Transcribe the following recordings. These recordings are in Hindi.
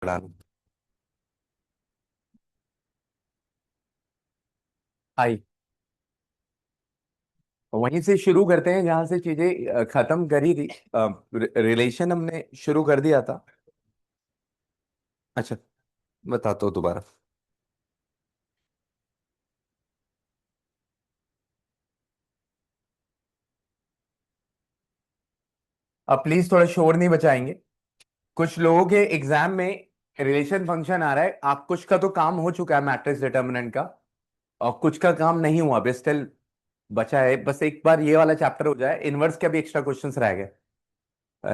पढ़ाना। आई। वहीं से शुरू करते हैं जहां से चीजें खत्म करी थी। रिलेशन हमने शुरू कर दिया था। अच्छा, बताता हूँ दोबारा। अब प्लीज थोड़ा शोर नहीं बचाएंगे। कुछ लोगों के एग्जाम में रिलेशन फंक्शन आ रहा है। आप कुछ का तो काम हो चुका है मैट्रिक्स डिटर्मिनेंट का, और कुछ का काम नहीं हुआ अभी स्टिल बचा है। बस एक बार ये वाला चैप्टर हो जाए, इनवर्स के भी एक्स्ट्रा क्वेश्चंस रह गए।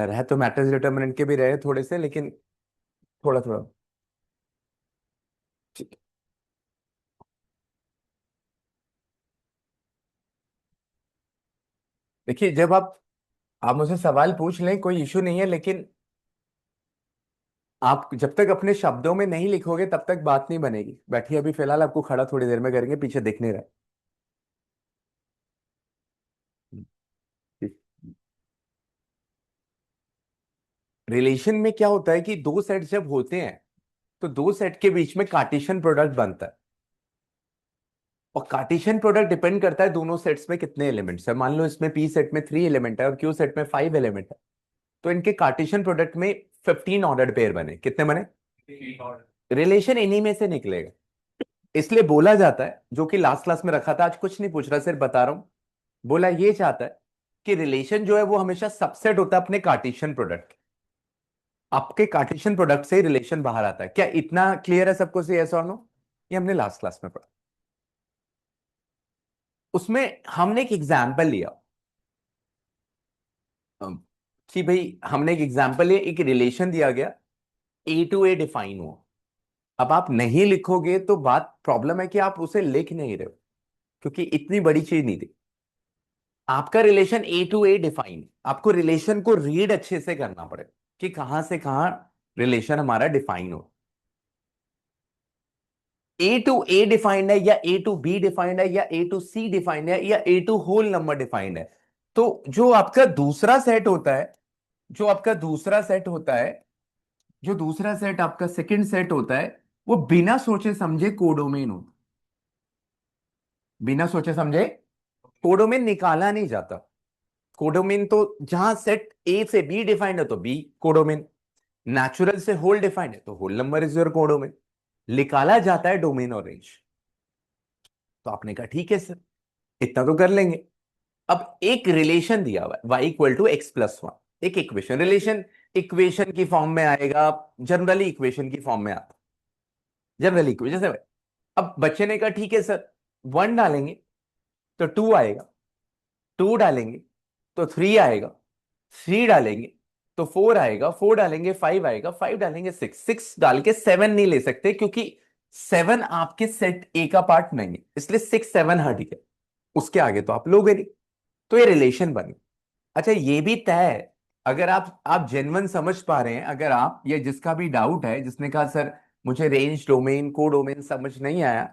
रहे तो मैट्रिक्स डिटर्मिनेंट के भी रहे थोड़े से, लेकिन थोड़ा थोड़ा। ठीक। देखिए, जब आप मुझसे सवाल पूछ लें कोई इशू नहीं है, लेकिन आप जब तक अपने शब्दों में नहीं लिखोगे तब तक बात नहीं बनेगी। बैठिए, अभी फिलहाल आपको खड़ा थोड़ी देर में करेंगे, पीछे दिख नहीं रहा है। रिलेशन में क्या होता है कि दो सेट जब होते हैं तो दो सेट के बीच में कार्टेशियन प्रोडक्ट बनता है। और कार्टेशियन प्रोडक्ट डिपेंड करता है दोनों सेट्स में कितने एलिमेंट्स है। मान लो इसमें पी सेट में 3 एलिमेंट है और क्यू सेट में 5 एलिमेंट है, तो इनके कार्टेशियन प्रोडक्ट में 15 ऑर्डर्ड पेयर बने। कितने बने? रिलेशन इन्हीं में से निकलेगा। इसलिए बोला जाता है, जो कि लास्ट क्लास में रखा था, आज कुछ नहीं पूछ रहा, सिर्फ बता रहा हूं। बोला ये चाहता है कि रिलेशन जो है वो हमेशा सबसेट होता है अपने कार्टेशियन प्रोडक्ट। आपके कार्टेशियन प्रोडक्ट से रिलेशन बाहर आता है। क्या इतना क्लियर है सबको? से यस और नो? ये हमने लास्ट क्लास में पढ़ा। उसमें हमने एक एग्जाम्पल लिया। अम, कि भाई हमने एक एग्जाम्पल लिया, एक रिलेशन दिया गया, ए टू ए डिफाइन हुआ। अब आप नहीं लिखोगे तो बात प्रॉब्लम है कि आप उसे लिख नहीं रहे हो, क्योंकि इतनी बड़ी चीज नहीं थी। आपका relation A to A define, आपको रिलेशन को रीड अच्छे से करना पड़ेगा कि कहां से कहां रिलेशन हमारा डिफाइन हो। ए टू ए डिफाइंड है, या ए टू बी डिफाइंड है, या ए टू सी डिफाइंड है, या ए टू होल नंबर डिफाइंड है। तो जो आपका दूसरा सेट होता है, जो आपका दूसरा सेट होता है, जो दूसरा सेट आपका सेकंड सेट होता है, वो बिना सोचे समझे कोडोमेन होता है। बिना सोचे समझे कोडोमेन निकाला नहीं जाता। कोडोमेन तो जहां सेट ए से बी डिफाइंड है तो बी कोडोमेन, नेचुरल से होल डिफाइंड है तो whole number is your codomain. निकाला जाता है डोमेन और रेंज। तो आपने कहा ठीक है सर, इतना तो कर लेंगे। अब एक रिलेशन दिया हुआ है y equal to X plus one, एक इक्वेशन। रिलेशन इक्वेशन की फॉर्म में आएगा, जनरली इक्वेशन की फॉर्म में आता है, जनरली इक्वेशन जैसे। अब बच्चे ने कहा ठीक है सर, वन डालेंगे तो टू आएगा, टू डालेंगे तो थ्री आएगा, थ्री डालेंगे तो फोर आएगा, फोर डालेंगे फाइव आएगा, फाइव डालेंगे सिक्स, सिक्स डाल के सेवन नहीं ले सकते, क्योंकि सेवन आपके सेट ए का पार्ट नहीं है, इसलिए सिक्स सेवन हट गया। उसके आगे तो आप लोगे नहीं। तो ये रिलेशन बन गई। अच्छा, ये भी तय है, अगर आप जेन्युइन समझ पा रहे हैं, अगर आप, या जिसका भी डाउट है, जिसने कहा सर मुझे रेंज डोमेन को डोमेन समझ नहीं आया,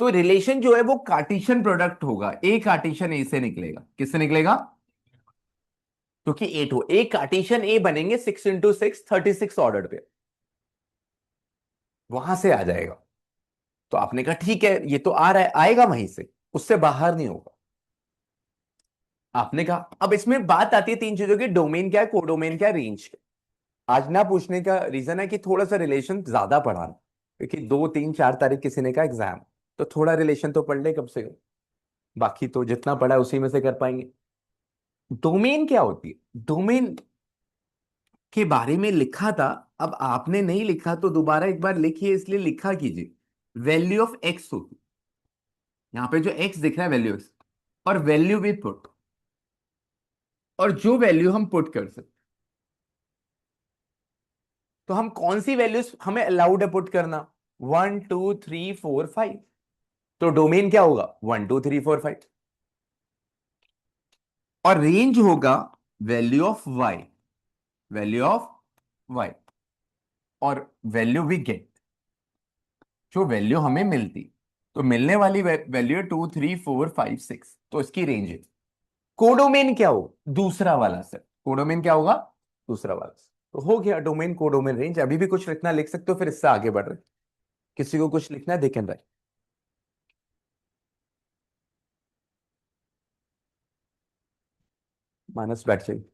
तो रिलेशन जो है वो कार्टेशियन प्रोडक्ट होगा। ए कार्टेशियन ए से निकलेगा। किससे निकलेगा? क्योंकि ए टू ए कार्टेशियन ए बनेंगे, 6 इंटू 6 36 ऑर्डर पे, वहां से आ जाएगा। तो आपने कहा ठीक है, ये तो आ रहा है, आएगा वहीं से, उससे बाहर नहीं होगा। आपने कहा अब इसमें बात आती है तीन चीजों की, डोमेन क्या है, कोडोमेन क्या है, रेंज क्या है। आज ना पूछने का रीजन है कि थोड़ा सा रिलेशन ज्यादा पढ़ाना, क्योंकि 2 3 4 तारीख किसी ने का एग्जाम, तो थोड़ा रिलेशन तो पढ़ ले कम से कम। बाकी तो जितना पढ़ा है उसी में से कर पाएंगे। डोमेन क्या होती है? डोमेन के बारे में लिखा था, अब आपने नहीं लिखा तो दोबारा एक बार लिखिए, इसलिए लिखा कीजिए। वैल्यू ऑफ एक्स होती है, यहां पे जो एक्स दिख रहा है वैल्यू एक्स, और वैल्यू भी पुट, और जो वैल्यू हम पुट कर सकते, तो हम कौन सी वैल्यूज हमें अलाउड है पुट करना? 1 2 3 4 5। तो डोमेन क्या होगा? 1 2 3 4 5। और रेंज होगा value of Y, value of Y, और वैल्यू वी गेट, जो वैल्यू हमें मिलती। तो मिलने वाली वैल्यू है 2 3 4 5 6, तो इसकी रेंज है। कोडोमेन क्या होगा? दूसरा वाला सर, कोडोमेन क्या होगा? दूसरा वाला। तो हो गया डोमेन कोडोमेन रेंज। अभी भी कुछ लिखना लिख सकते हो, फिर इससे आगे बढ़ रहे। किसी को कुछ लिखना है, दे कैन राइट। मानस बैठ जाइए।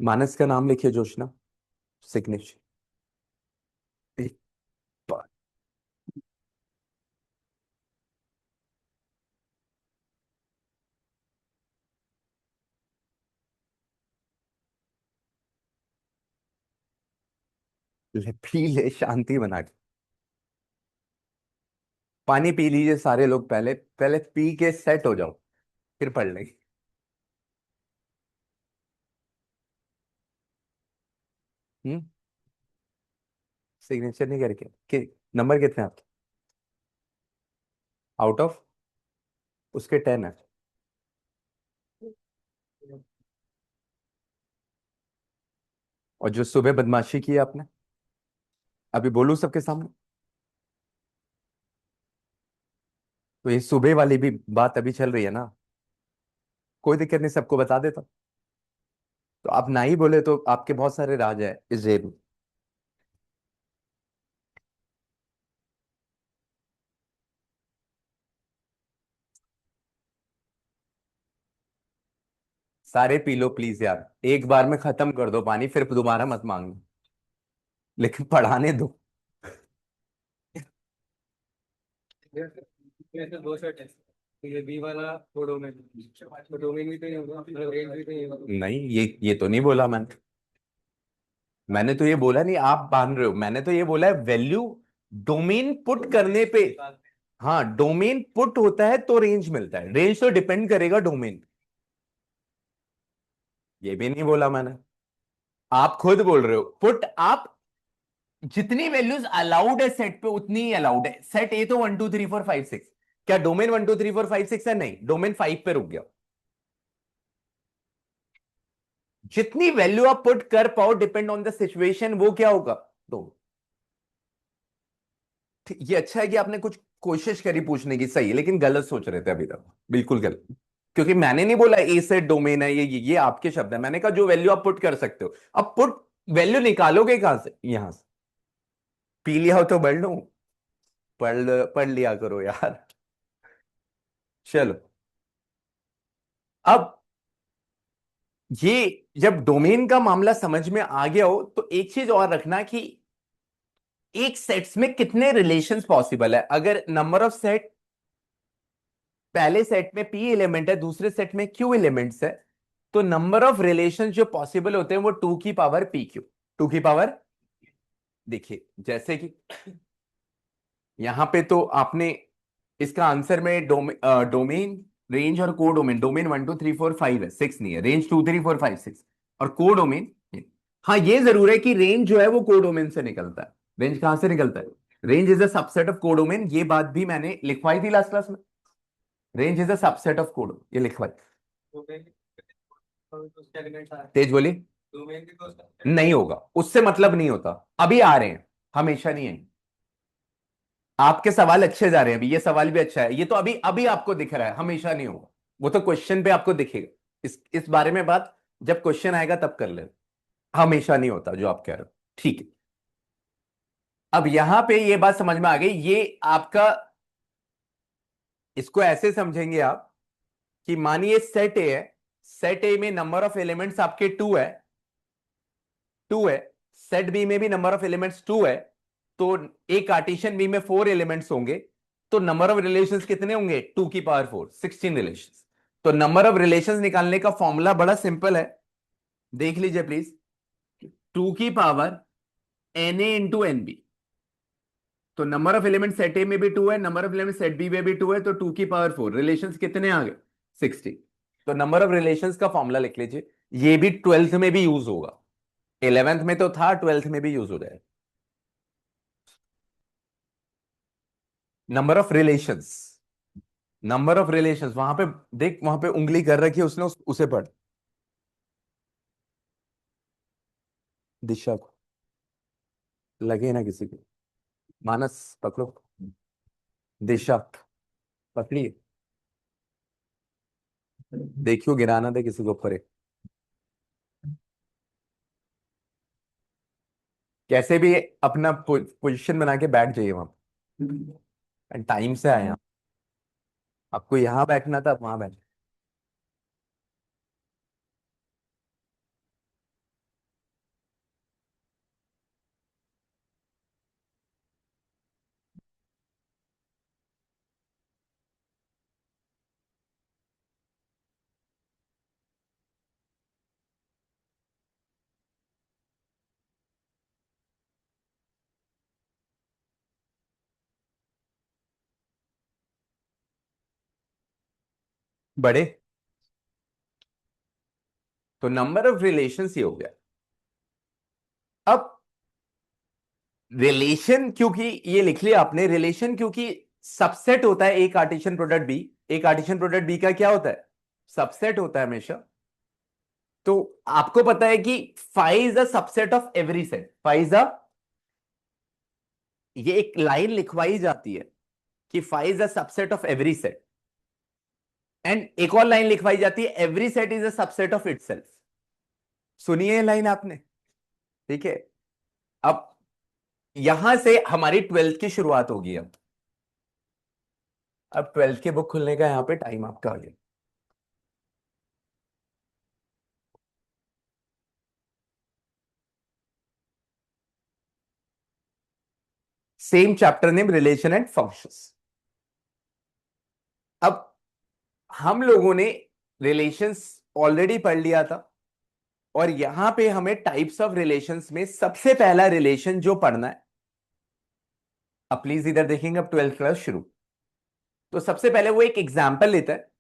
मानस का नाम लिखिए, जोशना, सिग्नेचर। पी ले शांति बना के। पानी पी लीजिए सारे लोग, पहले पहले पी के सेट हो जाओ, फिर पढ़ लेंगे। हम्म। सिग्नेचर नहीं करके कि नंबर कितने आपके? आउट ऑफ उसके 10 है। और जो सुबह बदमाशी की है आपने, अभी बोलूं सबके सामने? तो ये सुबह वाली भी बात अभी चल रही है ना। कोई दिक्कत नहीं, सबको बता देता हूं। तो आप ना ही बोले तो आपके बहुत सारे राज है इस जेब में। सारे पी लो प्लीज यार, एक बार में खत्म कर दो पानी, फिर दोबारा मत मांगना। लेकिन पढ़ाने दो। ऐसे दो सेट है। ये बी वाला वो डोमेन, तो डोमेन भी तो नहीं होगा, मतलब रेंज भी तो नहीं होगा। नहीं, ये तो नहीं बोला मैंने। मैंने तो ये बोला नहीं, आप बांध रहे हो। मैंने तो ये बोला है वैल्यू डोमेन पुट करने पे। हाँ, डोमेन पुट होता है तो रेंज मिलता है, रेंज तो डिपेंड करेगा डोमेन। ये भी नहीं बोला मैंने। आप खुद बोल रहे हो पुट। आप जितनी वैल्यूज अलाउड है सेट पे उतनी ही अलाउड है। सेट ए तो 1 2 3 4 5 6। क्या डोमेन 1 2 3 4 5 6 है? नहीं, डोमेन 5 पे रुक गया। जितनी वैल्यू आप पुट कर पाओ डिपेंड ऑन द सिचुएशन, वो क्या होगा? दो। ये अच्छा है कि आपने कुछ कोशिश करी पूछने की, सही है, लेकिन गलत सोच रहे थे अभी तक, बिल्कुल गलत। क्योंकि मैंने नहीं बोला ए सेट डोमेन है, ये आपके शब्द है। मैंने कहा जो वैल्यू आप पुट कर सकते हो। अब पुट वैल्यू निकालोगे कहां से? यहां से। पी लिया हो तो बढ़ लो। पढ़ लिया करो यार। चलो। अब ये जब डोमेन का मामला समझ में आ गया हो तो एक चीज और रखना कि एक सेट्स में कितने रिलेशंस पॉसिबल है। अगर नंबर ऑफ सेट, पहले सेट में पी एलिमेंट है, दूसरे सेट में क्यू एलिमेंट्स है, तो नंबर ऑफ रिलेशंस जो पॉसिबल होते हैं वो 2 की पावर पी क्यू। 2 की पावर। देखिए जैसे कि यहां पे तो आपने इसका आंसर में डोमेन, रेंज और को डोमेन। डोमेन 1 2 3 4 5 है, 6 नहीं है। रेंज 2 3 4 5 6 और को डोमेन। हाँ, ये जरूर है कि रेंज जो है वो को डोमेन से निकलता है। रेंज कहां से निकलता है? Range is a subset of को डोमेन। ये बात भी मैंने लिखवाई थी लास्ट क्लास में। Range is a subset of code, ये लिखवाई। डोमेन तो उसके एलिमेंट्स आ रहे हैं। तेज बोली। डोमेन भी तो उसका नहीं होगा, उससे मतलब नहीं होता। अभी आ रहे हैं, हमेशा नहीं है। आपके सवाल अच्छे जा रहे हैं अभी, ये सवाल भी अच्छा है। ये तो अभी अभी आपको दिख रहा है, हमेशा नहीं होगा। वो तो क्वेश्चन पे आपको दिखेगा। इस बारे में बात जब क्वेश्चन आएगा तब कर ले। हमेशा नहीं होता जो आप कह रहे हो। ठीक है। अब यहां पे ये बात समझ में आ गई। ये आपका, इसको ऐसे समझेंगे आप कि मानिए सेट ए है। सेट ए में नंबर ऑफ एलिमेंट्स आपके 2 है। 2 है। सेट बी में भी नंबर ऑफ एलिमेंट्स 2 है। तो एक कार्टेशियन बी में 4 एलिमेंट्स होंगे। तो नंबर ऑफ रिलेशंस कितने होंगे? 2 की पावर 4, 16 रिलेशंस। तो नंबर ऑफ रिलेशंस निकालने का फॉर्मूला बड़ा सिंपल है, देख लीजिए प्लीज। 2 की पावर Na इंटू एनबी। तो number of element set A में भी 2 है, number of element set B में भी 2 है, तो 2 की पावर 4 रिलेशंस कितने आ गए? 60। तो नंबर ऑफ रिलेशंस का फॉर्मूला लिख लीजिए। ये भी 12th में भी यूज होगा। 11th में तो था, 12th में भी यूज हो जाएगा। Number of relations. Number of relations वहां पे, देख वहां पे उंगली कर रखी है उसने, उसे पढ़। दिशा को लगे ना किसी को। मानस पकड़ो। दिशा पकड़िए। देखियो गिराना दे किसी को ऊपर। कैसे भी अपना पोजीशन बना के बैठ जाइए वहां, टाइम से आए आप। आपको यहाँ बैठना था, वहां बैठ। बड़े, तो नंबर ऑफ रिलेशंस ही हो गया। अब रिलेशन, क्योंकि ये लिख लिया आपने, रिलेशन क्योंकि सबसेट होता है ए कार्टेशियन प्रोडक्ट बी। ए कार्टेशियन प्रोडक्ट बी का क्या होता है? सबसेट होता है हमेशा। तो आपको पता है कि five is a subset of every set. Five is a, ये एक लाइन लिखवाई जाती है कि five is a subset of every set. And एक और लाइन लिखवाई जाती है, every set is a subset of itself. सुनिए ये लाइन आपने, ठीक है। अब यहां से हमारी ट्वेल्थ की शुरुआत होगी। अब ट्वेल्थ की बुक खुलने का यहां पे टाइम आपका आ गया। Same chapter name, relation and functions. अब हम लोगों ने रिलेशंस ऑलरेडी पढ़ लिया था, और यहां पे हमें टाइप्स ऑफ रिलेशंस में सबसे पहला रिलेशन जो पढ़ना है, अब प्लीज इधर देखेंगे, अब ट्वेल्थ क्लास शुरू। तो सबसे पहले वो एक एग्जाम्पल लेता है।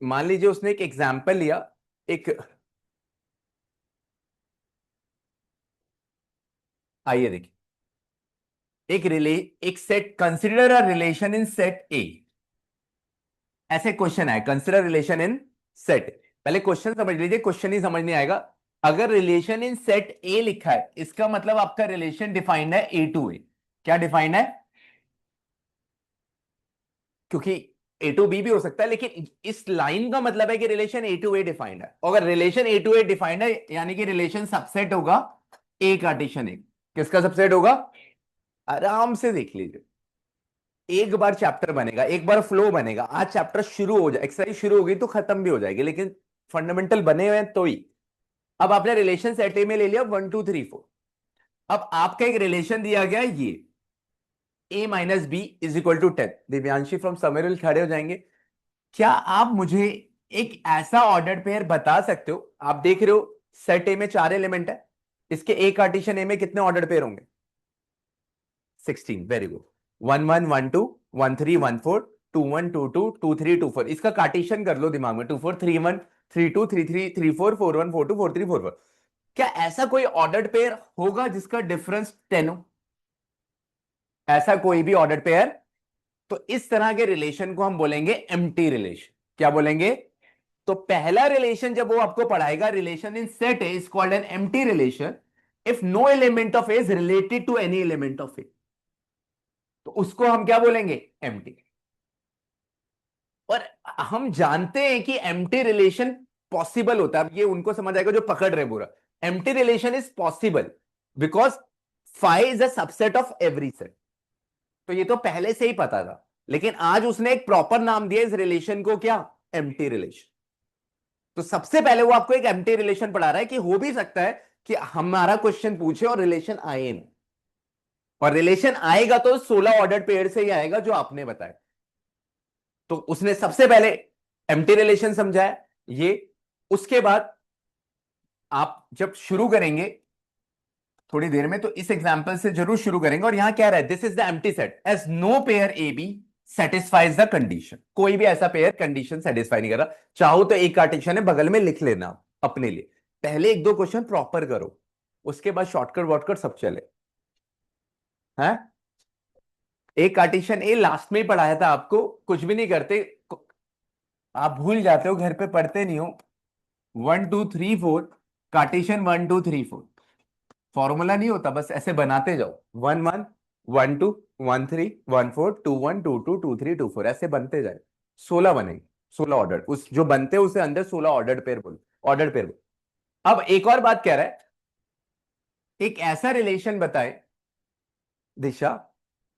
मान लीजिए उसने एक एग्जाम्पल लिया, एक, आइए देखिए, एक एक set, consider a relation in set ए। ऐसे क्वेश्चन है, कंसिडर रिलेशन इन सेट। पहले क्वेश्चन समझ लीजिए, क्वेश्चन ही समझ नहीं आएगा। अगर रिलेशन इन सेट ए लिखा है, इसका मतलब आपका रिलेशन डिफाइंड है ए टू ए। क्या डिफाइंड है? क्योंकि ए टू बी भी हो सकता है, लेकिन इस लाइन का मतलब है कि relation A to A defined है। अगर relation A to A defined है, यानी कि रिलेशन सबसेट होगा ए कार्टेशियन ए। किसका सबसेट होगा? आराम से देख लीजिए, एक बार चैप्टर बनेगा, एक बार फ्लो बनेगा। आज चैप्टर शुरू हो जाए, एक्सरसाइज शुरू होगी तो खत्म भी हो जाएगी, लेकिन फंडामेंटल बने हुए हैं तो ही। अब आपने रिलेशन सेट ए में ले लिया 1 2 3 4। अब आपका एक रिलेशन दिया गया है ये, a minus B is equal to 10। Divyanshi from Somerville खड़े हो जाएंगे। क्या आप मुझे एक ऐसा ऑर्डर पेयर बता सकते हो? आप देख रहे हो सेट ए में 4 एलिमेंट है, इसके ए कार्टेशियन ए में कितने ऑर्डर पेयर होंगे? 16। Very good. 1 1 1 2 1 3 1 4, 2 1 2 2 2 3 2 4। इसका कार्टेशियन कर लो दिमाग में, 2 4 3 1 3 2 3 3 3 4 4 1 4 2 4 3 4 4। क्या ऐसा कोई ऑर्डर पेयर होगा जिसका डिफरेंस 10 हो? ऐसा कोई भी ऑर्डर पेयर? तो इस तरह के रिलेशन को हम बोलेंगे एम्प्टी रिलेशन। क्या बोलेंगे? तो पहला रिलेशन जब वो आपको पढ़ाएगा, relation in set A is called an empty relation if no element of A is related to any element of A. तो उसको हम क्या बोलेंगे? एम्प्टी। और हम जानते हैं कि एम्प्टी रिलेशन पॉसिबल होता है। अब ये उनको समझ आएगा जो पकड़ रहे पूरा। Empty relation is possible because five is a subset of every set. तो ये तो पहले से ही पता था, लेकिन आज उसने एक प्रॉपर नाम दिया इस रिलेशन को, क्या? Empty relation. तो सबसे पहले वो आपको एक एम्प्टी रिलेशन पढ़ा रहा है कि हो भी सकता है कि हमारा क्वेश्चन पूछे और रिलेशन आए नहीं। और रिलेशन आएगा तो 16 ऑर्डर पेयर से ही आएगा जो आपने बताया। तो उसने सबसे पहले एम्प्टी रिलेशन समझाया ये। उसके बाद आप जब शुरू करेंगे थोड़ी देर में, तो इस एग्जांपल से जरूर शुरू करेंगे। और यहां क्या रहा है? This is the empty set as no pair A B satisfies the condition. कोई भी ऐसा पेयर कंडीशन सेटिस्फाई नहीं कर रहा। चाहो तो एक कार्टेशियन है बगल में लिख लेना अपने लिए। पहले एक दो क्वेश्चन प्रॉपर करो, उसके बाद शॉर्टकट वॉर्टकट सब चले हैं। एक कार्टेशियन ए लास्ट में ही पढ़ाया था आपको, कुछ भी नहीं करते, आप भूल जाते हो, घर पे पढ़ते नहीं हो। 1 2 3 4, कार्टेशियन 1 2 3 4। फॉर्मूला नहीं होता, बस ऐसे बनाते जाओ। 1 1 1 2 1 3 1 4 2 1 2 2 2 3 2 4, ऐसे बनते जाए। 16 बनेंगे, 16 ऑर्डर। उस जो बनते हैं उसे अंदर 16 ऑर्डर पेयर बोलो, ऑर्डर पेयर बोलो। अब एक और बात कह रहा है, एक ऐसा रिलेशन बताए दिशा,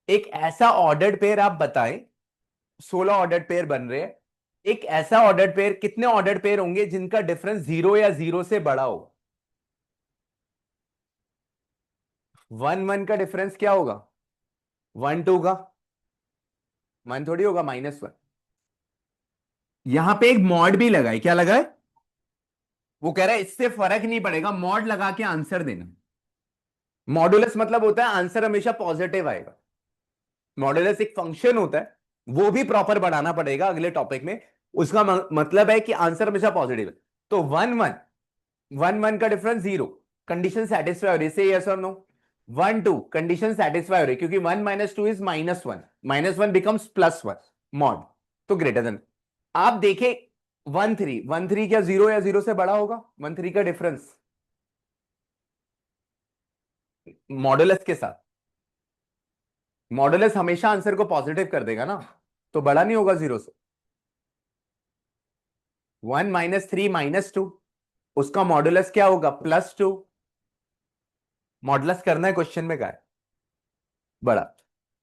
एक ऐसा ऑर्डर्ड पेयर आप बताएं, 16 ऑर्डर्ड पेयर बन रहे हैं। एक ऐसा ऑर्डर्ड पेयर, कितने ऑर्डर्ड पेयर होंगे जिनका डिफरेंस 0 या 0 से बड़ा हो? 1 1 का डिफरेंस क्या होगा? 1 2 का 1 थोड़ी होगा, -1। यहां पे एक मॉड भी लगा है, क्या लगा है? वो कह रहा है इससे फर्क नहीं पड़ेगा, मॉड लगा के आंसर देना। मॉडुलस मतलब होता है आंसर हमेशा पॉजिटिव आएगा। मॉडुलस एक फंक्शन होता है, वो भी प्रॉपर बढ़ाना पड़ेगा अगले टॉपिक में। उसका मतलब है कि आंसर हमेशा पॉजिटिव है। तो 1 1, 1 1 का डिफरेंस 0, कंडीशन सेटिस्फाई हो रही है, से यस और नो। 1 2, कंडीशन सेटिस्फाई हो रही है क्योंकि 1 -2 इज -1, -1 बिकम्स +1, मॉड, तो ग्रेटर देन। आप देखें 1 3, 1 3 क्या 0 या 0 से बड़ा होगा? 1 3 का डिफरेंस मॉडुलस के साथ, मॉडुलस हमेशा आंसर को पॉजिटिव कर देगा ना, तो बड़ा नहीं होगा 0 से। 1 -3 -2, उसका मॉडुलस क्या होगा? +2। मॉडुलस करना है क्वेश्चन में, क्या है? बड़ा।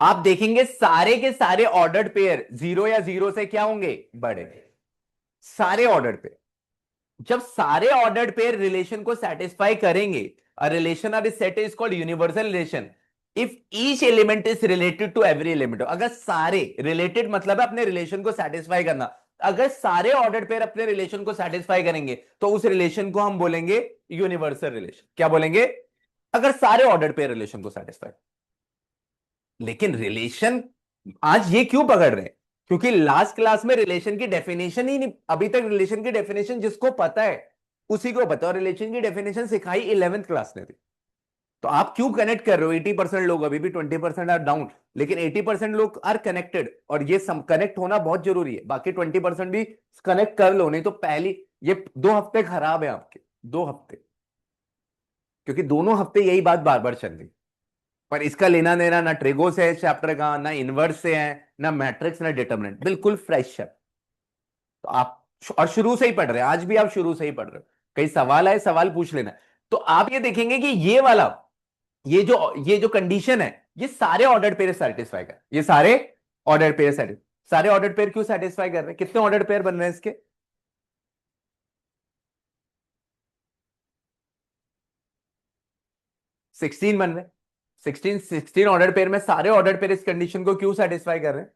आप देखेंगे सारे के सारे ऑर्डर्ड पेयर 0 या 0 से क्या होंगे? बड़े। सारे ऑर्डर्ड पेयर, जब सारे ऑर्डर्ड पेयर रिलेशन को सेटिस्फाई करेंगे, अ रिलेशन और set is called universal relation if each element is related to every element. अगर सारे रिलेटेड मतलब है अपने रिलेशन को सेटिस्फाई करना, अगर सारे ऑर्डर्ड पेयर अपने रिलेशन को सेटिस्फाई करेंगे तो उस रिलेशन को हम बोलेंगे यूनिवर्सल रिलेशन। क्या बोलेंगे? अगर सारे ऑर्डर्ड पेयर रिलेशन को सेटिस्फाई। लेकिन रिलेशन आज ये क्यों पकड़ रहे हैं? क्योंकि लास्ट क्लास में रिलेशन की डेफिनेशन ही नहीं, अभी तक रिलेशन की डेफिनेशन जिसको पता है उसी को पता है, और रिलेशन की डेफिनेशन सिखाई 11th क्लास ने थी। तो आप क्यों कनेक्ट कर रहे हो? 80% लोग, अभी भी 20% आर डाउन, लेकिन 80% लोग आर कनेक्टेड, और ये कनेक्ट होना बहुत जरूरी है। बाकी 20% भी कनेक्ट कर लो, नहीं तो पहली ये 2 हफ्ते खराब है आपके, 2 हफ्ते, क्योंकि दोनों हफ्ते यही बात बार बार चल रही। पर इसका लेना देना ना ट्रेगो से है चैप्टर का, ना इनवर्स से है, ना मैट्रिक्स, ना डिटरमिनेंट, बिल्कुल फ्रेश है। तो आप और शुरू से ही पढ़ रहे हैं, आज भी आप शुरू से ही पढ़ रहे हो, कई सवाल आए सवाल पूछ लेना। तो आप ये देखेंगे कि ये वाला, ये जो कंडीशन है, ये सारे ऑर्डर्ड पेयर सेटिस्फाई कर, ये सारे ऑर्डर्ड पेयर सेटिस्फाई। सारे ऑर्डर्ड पेयर क्यों सेटिस्फाई कर रहे हैं? कितने ऑर्डर्ड पेयर बन रहे हैं इसके? 16 बन रहे हैं। 16 ऑर्डर्ड पेयर में सारे ऑर्डर्ड पेयर इस कंडीशन को क्यों सेटिस्फाई कर रहे हैं?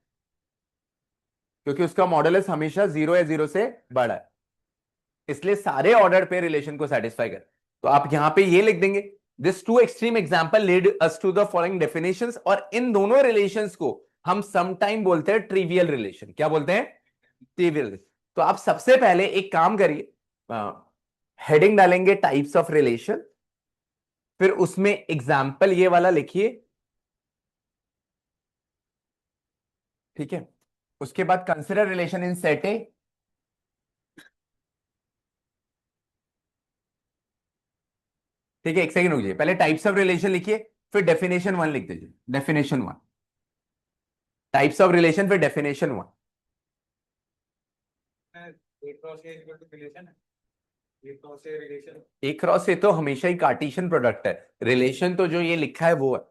क्योंकि उसका मॉडुलस हमेशा 0 या 0 से बड़ा है, इसलिए सारे ऑर्डर्ड पेयर रिलेशन को सेटिस्फाई कर। तो आप यहां पे ये लिख देंगे, this to extreme example lead us to the following definitions, और इन दोनों रिलेशंस को हम समटाइम बोलते हैं ट्रिवियल रिलेशन। क्या बोलते हैं? ट्रिवियल। तो आप सबसे पहले एक काम करिए, हेडिंग डालेंगे टाइप्स ऑफ रिलेशन, फिर उसमें एग्जाम्पल ये वाला लिखिए, ठीक है। उसके बाद कंसिडर रिलेशन इन सेट ए, ठीक है। एक सेकंड रुकिए, पहले टाइप्स ऑफ रिलेशन लिखिए, फिर डेफिनेशन 1 लिख दीजिए, डेफिनेशन 1। टाइप्स ऑफ रिलेशन फिर डेफिनेशन 1। एक cross A equal to relation है, एक क्रॉस ए रिलेशन। एक क्रॉस से तो हमेशा ही कार्टेशियन प्रोडक्ट है, रिलेशन तो जो ये लिखा है वो है,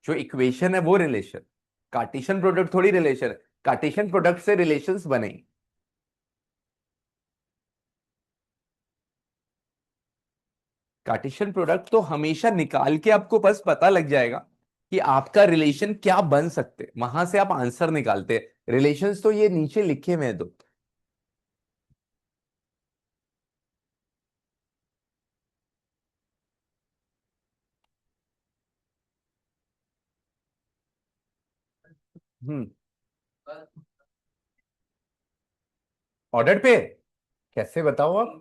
जो इक्वेशन है वो रिलेशन। कार्टेशियन प्रोडक्ट थोड़ी रिलेशन है, कार्टेशियन प्रोडक्ट से रिलेशंस बने। कार्टेशियन प्रोडक्ट तो हमेशा निकाल के आपको बस पता लग जाएगा कि आपका रिलेशन क्या बन सकते, वहां से आप आंसर निकालते हैं। रिलेशंस तो ये नीचे लिखे हुए हैं दो। हम्म। ऑर्डर पे कैसे बताओ आप?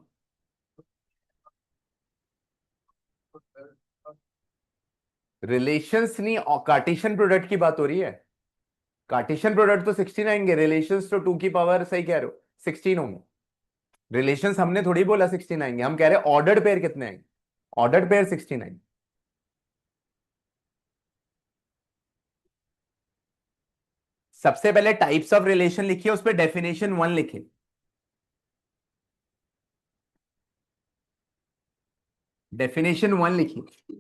रिलेशंस नहीं, कार्टेशियन प्रोडक्ट की बात हो रही है। कार्टेशियन प्रोडक्ट तो 16 आएंगे, रिलेशंस तो 2 की पावर, सही कह रहे हो, 16 होंगे। रिलेशंस हमने थोड़ी बोला 16 आएंगे, हम कह रहे हैं ऑर्डर्ड पेयर कितने आएंगे। ऑर्डर्ड पेयर 16 आएंगे। सबसे पहले टाइप्स ऑफ रिलेशन लिखिए, उस पर डेफिनेशन 1 लिखिए। डेफिनेशन वन लिखिए।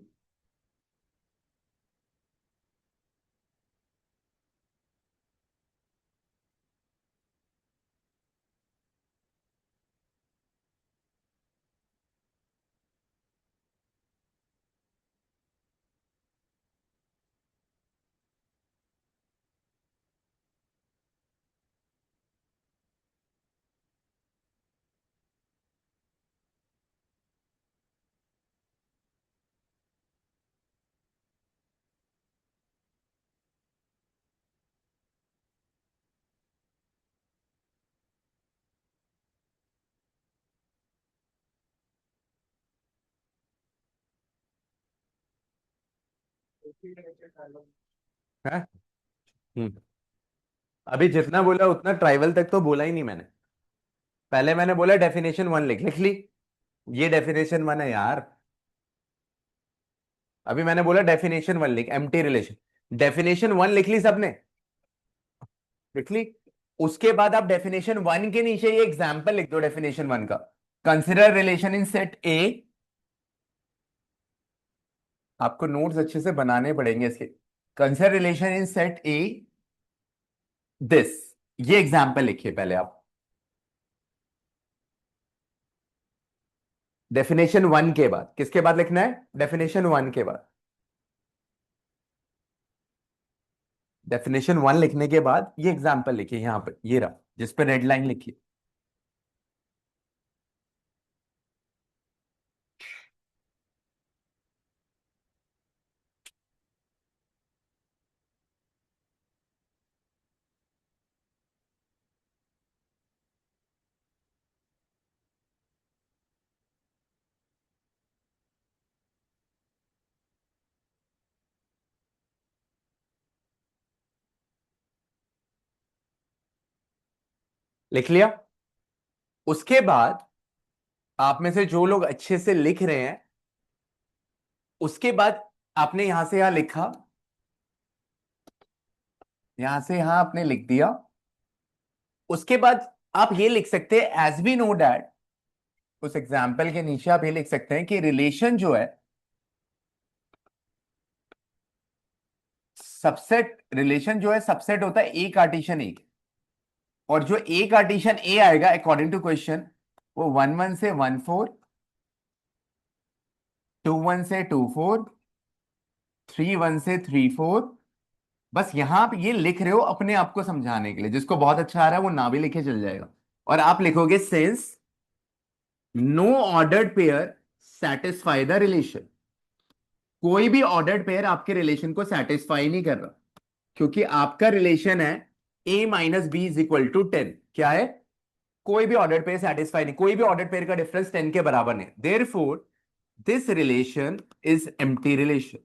है। हम्म। अभी जितना बोला उतना ट्राइवल तक तो बोला ही नहीं मैंने। पहले मैंने बोला डेफिनेशन वन लिख ली। ये डेफिनेशन वन है यार। अभी मैंने बोला डेफिनेशन वन लिख, एम्प्टी रिलेशन। डेफिनेशन वन लिख ली सबने? लिख ली। उसके बाद आप डेफिनेशन वन के नीचे ये एग्जांपल लिख दो डेफिनेशन वन का। कंसिडर रिलेशन इन सेट ए। आपको नोट्स अच्छे से बनाने पड़ेंगे इसके। Consider relation in set A this. ये एग्जांपल लिखिए पहले आप। डेफिनेशन वन के बाद किसके बाद लिखना है? डेफिनेशन वन के बाद। डेफिनेशन वन लिखने के बाद ये एग्जांपल लिखिए यहां पे, ये रहा जिस पे रेड लाइन लिखिए। लिख लिया? उसके बाद आप में से जो लोग अच्छे से लिख रहे हैं, उसके बाद आपने यहां से यहां लिखा, यहां से यहां आपने लिख दिया। उसके बाद आप ये लिख सकते हैं एज वी नो डैट। उस एग्जाम्पल के नीचे आप ये लिख सकते हैं कि रिलेशन जो है, सबसेट रिलेशन जो है सबसेट होता है ए कार्टेशियन ए। और जो ए कार्टेशियन ए आएगा अकॉर्डिंग टू क्वेश्चन, वो 1 1 से 1 4, 2 1 से 2 4, 3 1 से 3 4। बस यहां आप ये लिख रहे हो अपने आप को समझाने के लिए, जिसको बहुत अच्छा आ रहा है वो ना भी लिखे चल जाएगा। और आप लिखोगे since no ordered pair satisfy the relation. कोई भी ऑर्डर्ड पेयर आपके रिलेशन को सेटिस्फाई नहीं कर रहा, क्योंकि आपका रिलेशन है a minus B is equal to 10। क्या है? कोई भी ऑर्डर्ड पेयर सेटिस्फाई नहीं, कोई भी ऑर्डर्ड पेयर का डिफरेंस 10 के बराबर नहीं। Therefore this relation is empty relation.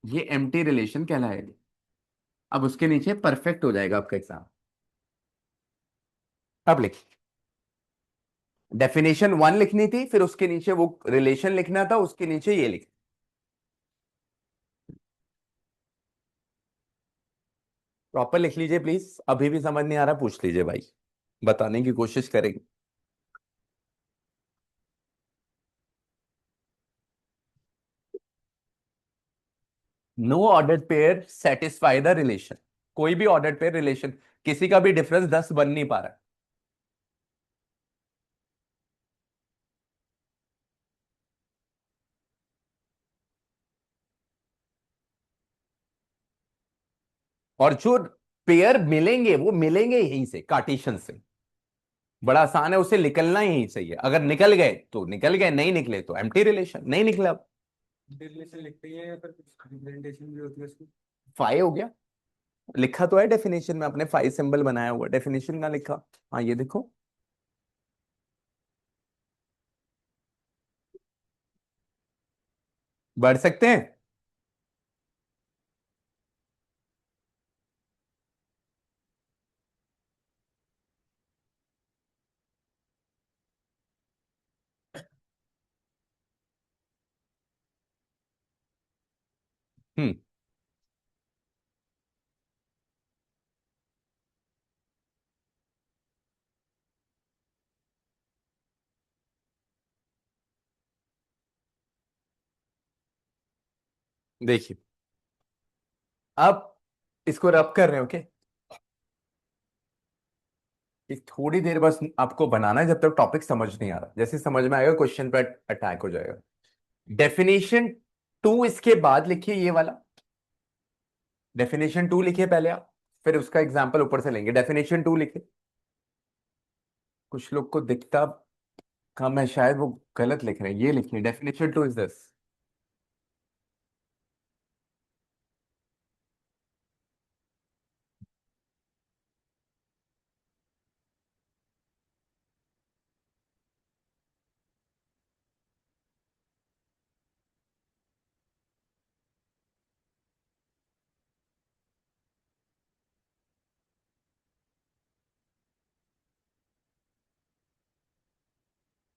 ये एम्प्टी रिलेशन कहलाएगा। अब उसके नीचे परफेक्ट हो जाएगा आपका एग्जाम। अब लिख, डेफिनेशन वन लिखनी थी, फिर उसके नीचे वो रिलेशन लिखना था, उसके नीचे ये लिख। प्रॉपर लिख लीजिए प्लीज। अभी भी समझ नहीं आ रहा पूछ लीजिए भाई, बताने की कोशिश करेंगे। No ordered pair satisfy the relation. कोई भी ऑर्डर्ड पेयर रिलेशन, किसी का भी डिफरेंस 10 बन नहीं पा रहा है। और जो पेयर मिलेंगे वो मिलेंगे यहीं से, कार्टेशियन से। बड़ा आसान है, उसे निकलना ही यहीं से ही है। अगर निकल गए तो निकल गए, नहीं निकले तो एम्प्टी रिलेशन। नहीं निकला, अब दिल्ली से लिखते हैं या फिर कुछ रिप्रेजेंटेशन भी होती है उसकी? फाइ हो गया। लिखा तो है डेफिनेशन में, अपने फाइ सिंबल बनाया हुआ, डेफिनेशन ना लिखा। हाँ ये देखो। बढ़ सकते हैं। हम्म। देखिए, अब इसको रब कर रहे हो, ओके। एक थोड़ी देर बस आपको बनाना है, जब तक टॉपिक समझ नहीं आ रहा। जैसे समझ में आएगा क्वेश्चन पर अटैक हो जाएगा। डेफिनेशन टू इसके बाद लिखिए, ये वाला डेफिनेशन टू लिखिए पहले आप, फिर उसका एग्जाम्पल ऊपर से लेंगे। डेफिनेशन टू लिखिए। कुछ लोग को दिखता कम है शायद, वो गलत लिख रहे हैं। ये लिखिए, definition two is this.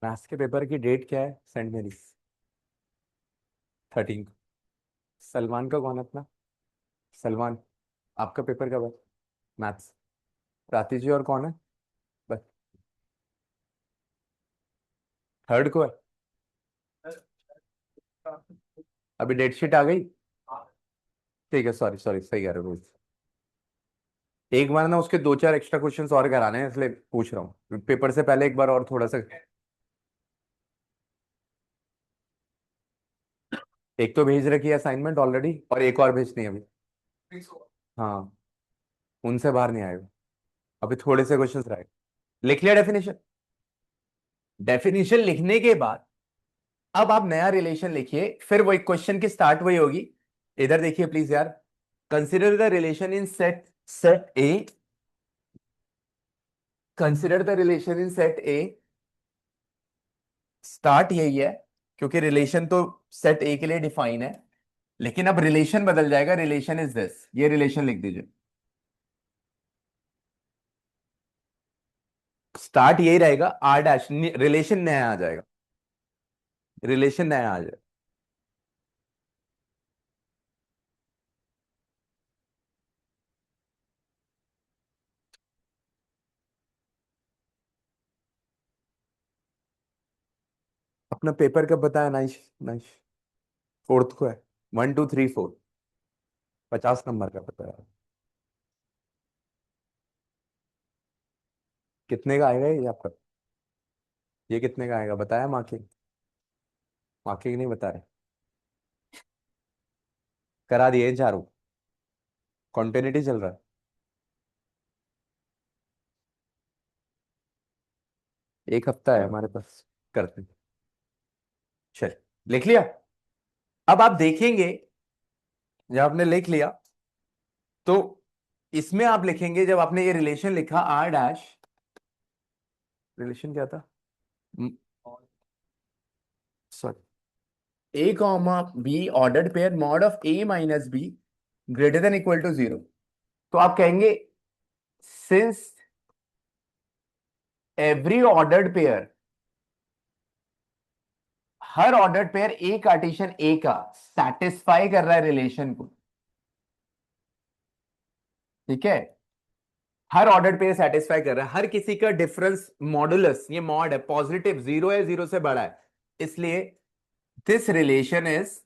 Maths के पेपर की डेट क्या है, सेंड मेरी? 13। सलमान का कौन है अपना? सलमान, आपका पेपर कब है? मैथ्स। प्राची जी और कौन है? बस, थर्ड को है। अभी डेट शीट आ गई? ठीक है, सॉरी सॉरी, सही कह रहे हो। एक बार ना उसके दो चार एक्स्ट्रा क्वेश्चंस और कराने हैं, इसलिए पूछ रहा हूँ पेपर से पहले एक बार और थोड़ा सा। एक तो भेज रखी है असाइनमेंट ऑलरेडी, और एक और भेजनी है अभी। हाँ, उनसे बाहर नहीं आएगा। अभी थोड़े से क्वेश्चंस रहे। लिख लिया डेफिनेशन? डेफिनेशन लिखने के बाद अब आप नया रिलेशन लिखिए, फिर वही क्वेश्चन की स्टार्ट वही होगी। इधर देखिए प्लीज यार। Consider the relation in set set A. Consider the relation in set A. Start यही है, क्योंकि रिलेशन तो सेट ए के लिए डिफाइन है। लेकिन अब रिलेशन बदल जाएगा। रिलेशन इज दिस, ये रिलेशन लिख दीजिए। स्टार्ट यही रहेगा, आर डैश, रिलेशन नया आ जाएगा। रिलेशन नया आ जाएगा। अपना पेपर कब बताया? नाइश नाइश, फोर्थ को है। 1 2 3 4, 50 नंबर का बताया। कितने का आएगा ये आपका? ये कितने का आएगा बताया? मार्किंग, मार्किंग नहीं बताया। करा दिए चारों। कॉन्टिन्यूटी चल रहा है। एक हफ्ता है हमारे पास, करते हैं। चल, लिख लिया? अब आप देखेंगे, जब आपने लिख लिया तो इसमें आप लिखेंगे, जब आपने ये रिलेशन लिखा आर डैश, रिलेशन क्या था? Sorry, A comma B ordered pair mod of A minus B greater than equal to 0। तो आप कहेंगे सिंस एवरी ऑर्डर्ड पेयर, हर ordered pair A Cartesian A का सेटिस्फाई कर रहा है रिलेशन को, ठीक है। हर ऑर्डर्ड पेयर सेटिस्फाई कर रहा है, हर किसी का डिफरेंस मॉडुलस, ये मॉड है, पॉजिटिव 0 है, 0 से बड़ा है, इसलिए this relation is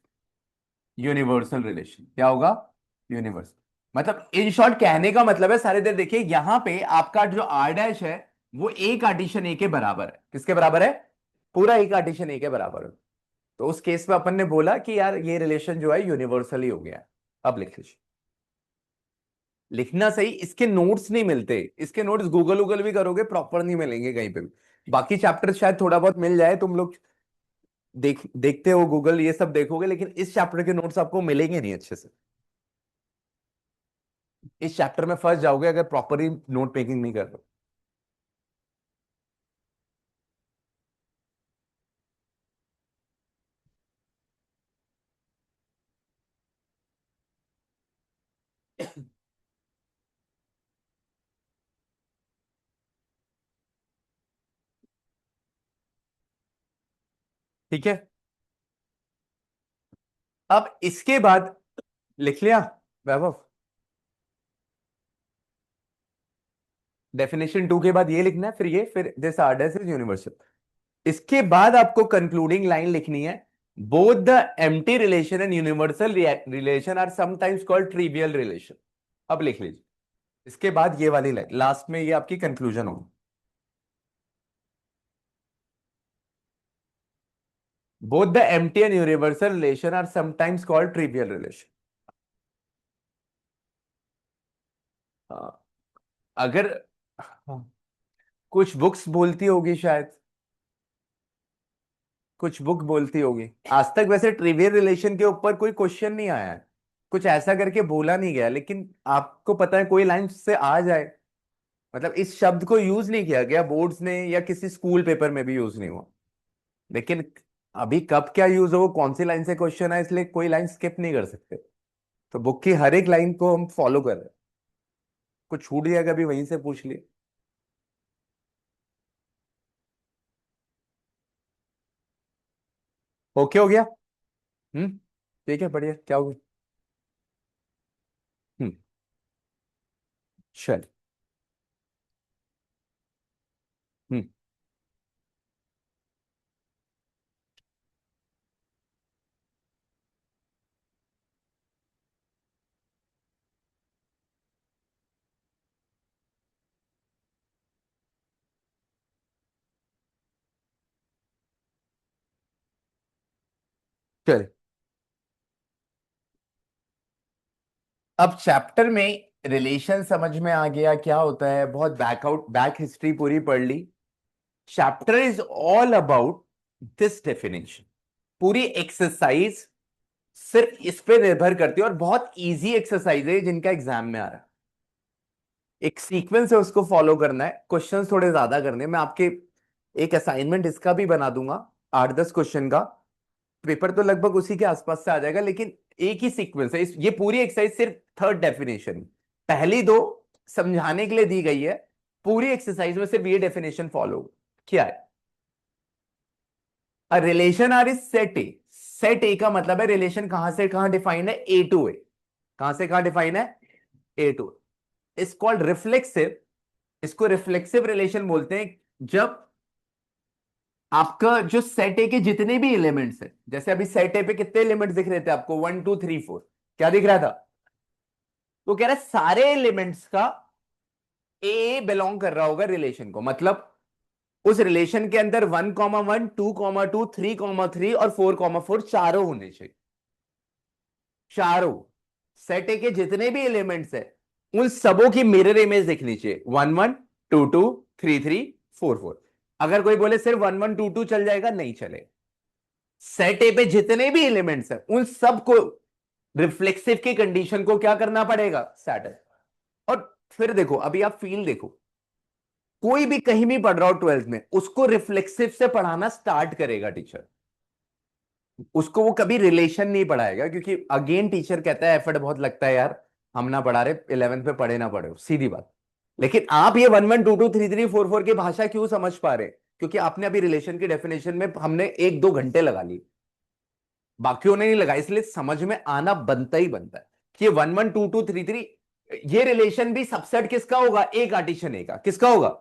universal relation. क्या होगा? यूनिवर्सल। मतलब इन शॉर्ट कहने का मतलब है, सारे देर देखिए यहां पे आपका जो आर डैश है वो ए कार्टेशियन ए के बराबर है। किसके बराबर है? पूरा ए कार्टेशियन ए के बराबर है। तो उस केस में अपन ने बोला कि यार ये रिलेशन जो है यूनिवर्सली हो गया है। अब लिख लीजिए। लिखना सही, इसके नोट्स नहीं मिलते। इसके नोट्स गूगल गूगल भी करोगे प्रॉपर नहीं मिलेंगे कहीं पे भी। बाकी चैप्टर शायद थोड़ा बहुत मिल जाए, तुम लोग देखते हो गूगल ये सब देखोगे, लेकिन इस चैप्टर के नोट्स आपको मिलेंगे नहीं अच्छे से। इस चैप्टर में फंस जाओगे अगर प्रॉपरली नोट मेकिंग नहीं कर रहे हो। ठीक है, अब इसके बाद लिख लिया वैभव? डेफिनेशन टू के बाद ये लिखना है, फिर ये, फिर this R dash is universal. इसके बाद आपको कंक्लूडिंग लाइन लिखनी है। Both the empty relation and universal relation are sometimes called trivial relation. अब लिख लीजिए, इसके बाद ये वाली लाइन लास्ट में, ये आपकी कंक्लूजन होगी। Both the empty and universal relation are sometimes called trivial relation. अगर हाँ, कुछ बुक्स बोलती होगी शायद, कुछ बुक बोलती होगी। आज तक वैसे ट्रिवियल रिलेशन के ऊपर कोई क्वेश्चन नहीं आया है, कुछ ऐसा करके बोला नहीं गया, लेकिन आपको पता है कोई लाइन से आ जाए, मतलब इस शब्द को यूज नहीं किया गया बोर्ड्स ने या किसी स्कूल पेपर में भी यूज नहीं हुआ, लेकिन अभी कब क्या यूज हो, कौन सी लाइन से क्वेश्चन है, इसलिए कोई लाइन स्किप नहीं कर सकते। तो बुक की हर एक लाइन को हम फॉलो कर रहे हैं, कुछ छूट गया कभी वहीं से पूछ लिए। ओके हो गया। हम्म। ठीक है, बढ़िया, क्या हो गया। हम्म। चल। हम्म। चल, अब चैप्टर में रिलेशन समझ में आ गया क्या होता है, बहुत बैक हिस्ट्री पूरी पढ़ ली। Chapter is all about this definition. पूरी एक्सरसाइज सिर्फ इस पे निर्भर करती है, और बहुत इजी एक्सरसाइज है जिनका एग्जाम में आ रहा है। एक सीक्वेंस है, उसको फॉलो करना है, क्वेश्चंस थोड़े ज्यादा करने हैं। मैं आपके एक असाइनमेंट इसका भी बना दूंगा, 8-10 क्वेश्चन का। पेपर तो लगभग उसी के आसपास से आ जाएगा, लेकिन एक ही सीक्वेंस है ये पूरी एक्सरसाइज सिर्फ थर्ड डेफिनेशन, पहली दो समझाने के लिए दी गई है। पूरी एक्सरसाइज में सिर्फ ये डेफिनेशन फॉलो क्या है। A relation R is set A. Set A का मतलब है रिलेशन कहां से कहां डिफाइन है, ए टू ए। कहां से कहां डिफाइन है, ए टू। इस कॉल्ड रिफ्लेक्सिव। इसको रिफ्लेक्सिव रिलेशन बोलते हैं जब आपका जो सेट ए के जितने भी एलिमेंट्स है, जैसे अभी सेट ए पे कितने एलिमेंट्स दिख रहे थे आपको, 1 2 3 4, क्या दिख रहा था। तो कह रहा है सारे एलिमेंट्स का ए बिलोंग कर रहा होगा रिलेशन को, मतलब उस रिलेशन के अंदर 1 1 2 2 3 3 और 4 4 चारों होने चाहिए। चारों सेट ए के जितने भी एलिमेंट्स है उन सबों की मिरर इमेज दिखनी चाहिए, 1 1 2 2 3 3 4 4। अगर कोई बोले सिर्फ 1 1 2 2 चल जाएगा, नहीं चलेगा। सेट ए पे जितने भी एलिमेंट्स हैं उन सबको रिफ्लेक्सिव की कंडीशन को क्या करना पड़ेगा, सेटिस्फाई। और फिर देखो, अभी आप फील देखो, कोई भी कहीं भी पढ़ रहा हो 12th में, उसको रिफ्लेक्सिव से पढ़ाना स्टार्ट करेगा टीचर, उसको वो कभी रिलेशन नहीं पढ़ाएगा, क्योंकि अगेन टीचर कहता है एफर्ट बहुत लगता है यार, हम ना पढ़ा रहे, 11th पे पढ़े ना पढ़े हो, सीधी बात। लेकिन आप ये 1 1 2 2 3 3 4 4 की भाषा क्यों समझ पा रहे हैं, क्योंकि आपने अभी रिलेशन की डेफिनेशन में हमने 1 2 घंटे लगा लिए, बाकियों ने नहीं लगा, इसलिए समझ में आना बनता ही बनता है कि 1 1 2 2 3 3, ये रिलेशन भी सबसेट किसका होगा, ए कार्टेशियन ए का, किसका होगा।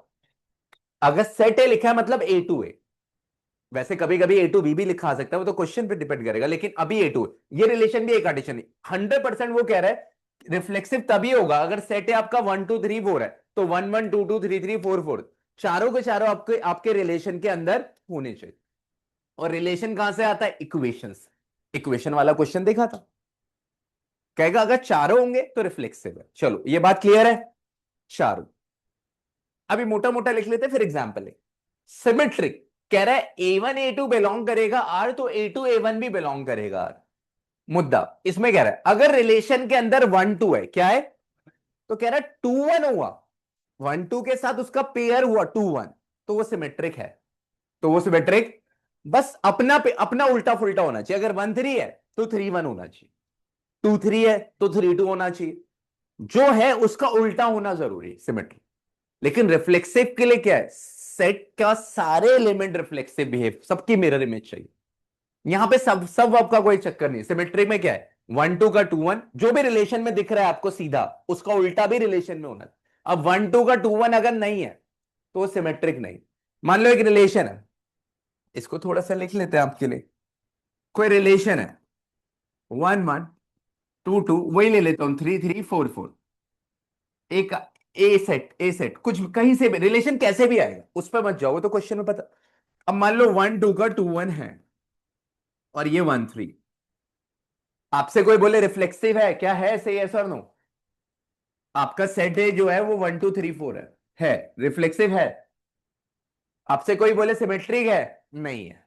अगर सेट ए लिखा है मतलब ए टू ए, वैसे कभी कभी ए टू बी भी लिखा आ सकता है, वो तो क्वेश्चन पे डिपेंड करेगा, लेकिन अभी ए टू, ये रिलेशन भी ए कार्टेशियन है 100%। वो कह रहा है रिफ्लेक्सिव तभी होगा अगर सेट ए आपका 1 2 3 4 है, तो 1 1 2 2 3 3 4 4 चारों के चारों आपके आपके रिलेशन के अंदर होने चाहिए। और रिलेशन कहां से आता है, इक्वेशन। इक्वेशन वाला क्वेश्चन देखा था, कहेगा अगर चारों होंगे तो रिफ्लेक्सिव है। चलो ये बात क्लियर है, चारों। अभी मोटा मोटा लिख लेते हैं, फिर एग्जाम्पल है। सिमेट्रिक, कह रहा है A1 A2 बिलोंग करेगा आर, तो A2 A1 भी बिलोंग करेगा आर। मुद्दा इसमें कह रहा है अगर रिलेशन के अंदर 1 2 है, क्या है, तो कह रहा है 2 1 हुआ, 1 2 के साथ उसका पेयर हुआ 2 1, तो वो सिमेट्रिक है। तो वो सिमेट्रिक, बस अपना अपना उल्टा फुल्टा होना चाहिए। अगर 1 3 है तो 3 1 होना चाहिए, 2 3 है तो 3 2 होना चाहिए, जो है उसका उल्टा होना जरूरी है, सिमेट्री। लेकिन रिफ्लेक्सिव के लिए क्या है, सेट का सारे एलिमेंट रिफ्लेक्सिव बिहेव, सबकी मिरर इमेज चाहिए। यहां पे सब सब आपका कोई चक्कर नहीं। सिमेट्रिक में क्या है, 1 2 का 2 1, जो भी रिलेशन में दिख रहा है आपको सीधा, उसका उल्टा भी रिलेशन में होना है। अब 1 2 का 2 1 अगर नहीं है तो वो सिमेट्रिक नहीं। मान लो एक रिलेशन है, इसको थोड़ा सा लिख लेते हैं आपके लिए। कोई रिलेशन है, 1 1 2 2, वही ले लेता हूं, 3 3 4 4, एक ए सेट कुछ कहीं से भी रिलेशन कैसे भी आएगा, उस पर मत जाओ, वो तो क्वेश्चन में पता। अब मान लो 1 2 का 2 1 है और ये 1 3, आपसे कोई बोले रिफ्लेक्सिव है क्या, है से यस और नो? आपका सेट ए जो है वो 1 2 3 4 है रिफ्लेक्सिव है? आपसे कोई बोले सिमेट्रिक है, नहीं है,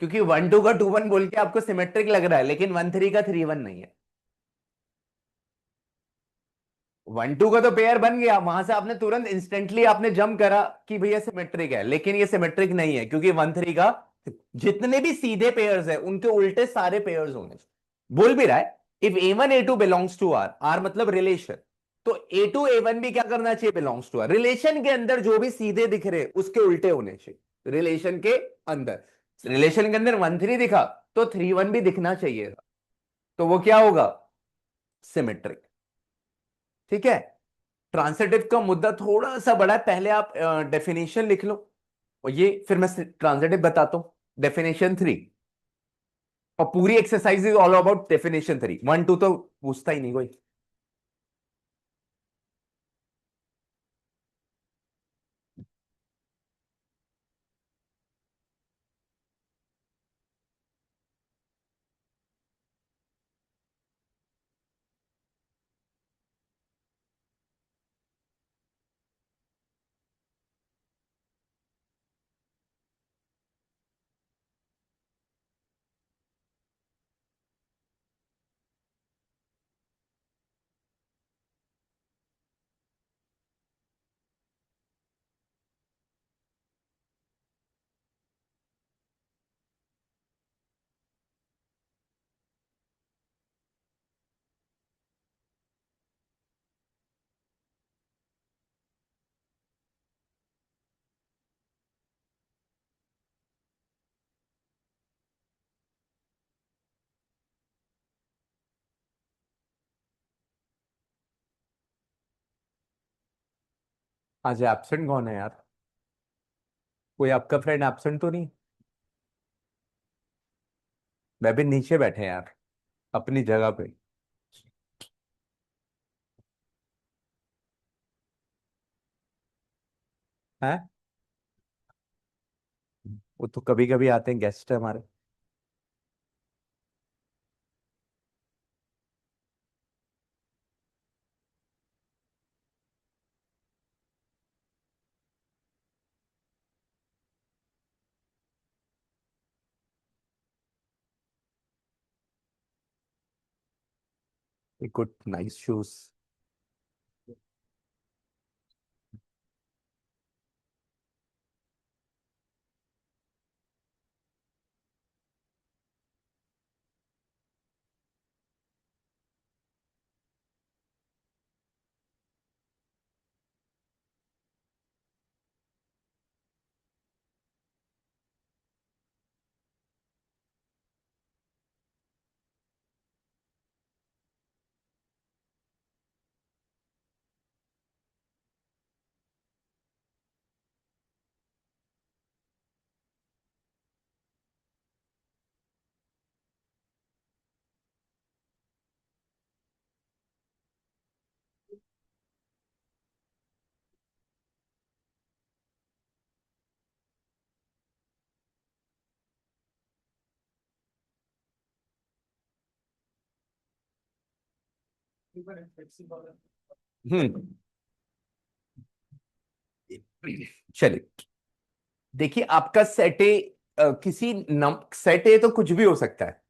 क्योंकि 1 2 का 2 1 बोल के आपको सिमेट्रिक लग रहा है, लेकिन 1 3 का 3 1 नहीं है। 1 2 का तो पेयर बन गया, वहां से आपने तुरंत इंस्टेंटली आपने जंप करा कि भैया सिमेट्रिक है, लेकिन ये सिमेट्रिक नहीं है, क्योंकि 1 3 का जितने भी सीधे पेयर्स है उनके उल्टे सारे पेयर्स होंगे। बोल भी रहा है if A1 A2 belongs to R, R मतलब रिलेशन, तो A2 A1 भी क्या करना चाहिए, बिलोंग्स टू आर। रिलेशन के अंदर जो भी सीधे दिख रहे उसके उल्टे होने चाहिए, रिलेशन के अंदर। रिलेशन के अंदर 1 3 दिखा तो 3 1 भी दिखना चाहिए, तो वो क्या होगा, सिमेट्रिक। ठीक है, ट्रांसिटिव का मुद्दा थोड़ा सा बड़ा है, पहले आप डेफिनेशन लिख लो, और ये फिर मैं ट्रांसिटिव बताता हूं। डेफिनेशन 3, और पूरी exercise is all about definition 3, 1 2 तो पूछता ही नहीं कोई। आज एब्सेंट कौन है यार, कोई आपका फ्रेंड एब्सेंट तो नहीं? मैं भी नीचे बैठे हैं यार, अपनी जगह पे। हैं? वो तो कभी कभी आते हैं, गेस्ट है हमारे। Good, nice shoes. हम्म, चलिए, देखिए आपका सेट ए, किसी सेट ए तो कुछ भी हो सकता है।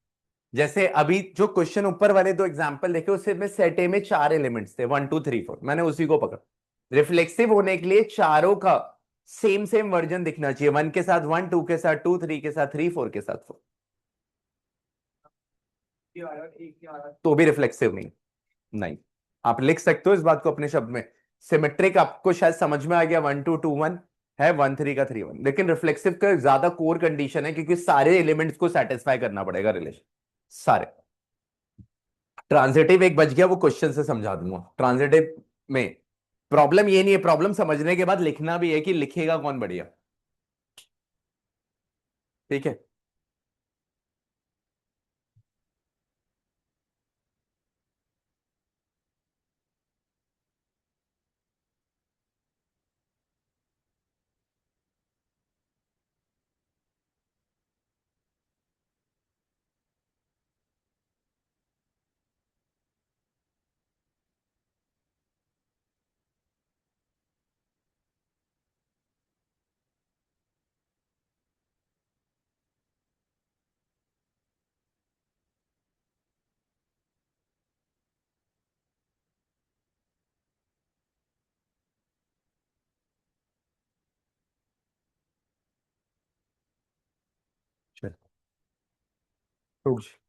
जैसे अभी जो क्वेश्चन ऊपर वाले दो एग्जांपल देखे, उससे में सेट ए में 4 एलिमेंट्स थे, 1 2 3 4, मैंने उसी को पकड़ा। रिफ्लेक्सिव होने के लिए चारों का सेम सेम वर्जन दिखना चाहिए, 1 के साथ 1, 2 के साथ 2, 3 के साथ 3, 4 के साथ 4, तो भी रिफ्लेक्सिव नहीं। नहीं, आप लिख सकते हो इस बात को अपने शब्द में। सिमेट्रिक आपको शायद समझ में आ गया, 1 2 2 1 है, 1 3 का 3 1, लेकिन रिफ्लेक्सिव का ज्यादा कोर कंडीशन है, क्योंकि सारे एलिमेंट्स को सेटिस्फाई करना पड़ेगा रिलेशन, सारे। ट्रांजिटिव एक बच गया, वो क्वेश्चन से समझा दूंगा। ट्रांजिटिव में प्रॉब्लम ये नहीं है, प्रॉब्लम समझने के बाद लिखना भी है कि लिखेगा कौन बढ़िया। ठीक है, रुक जा।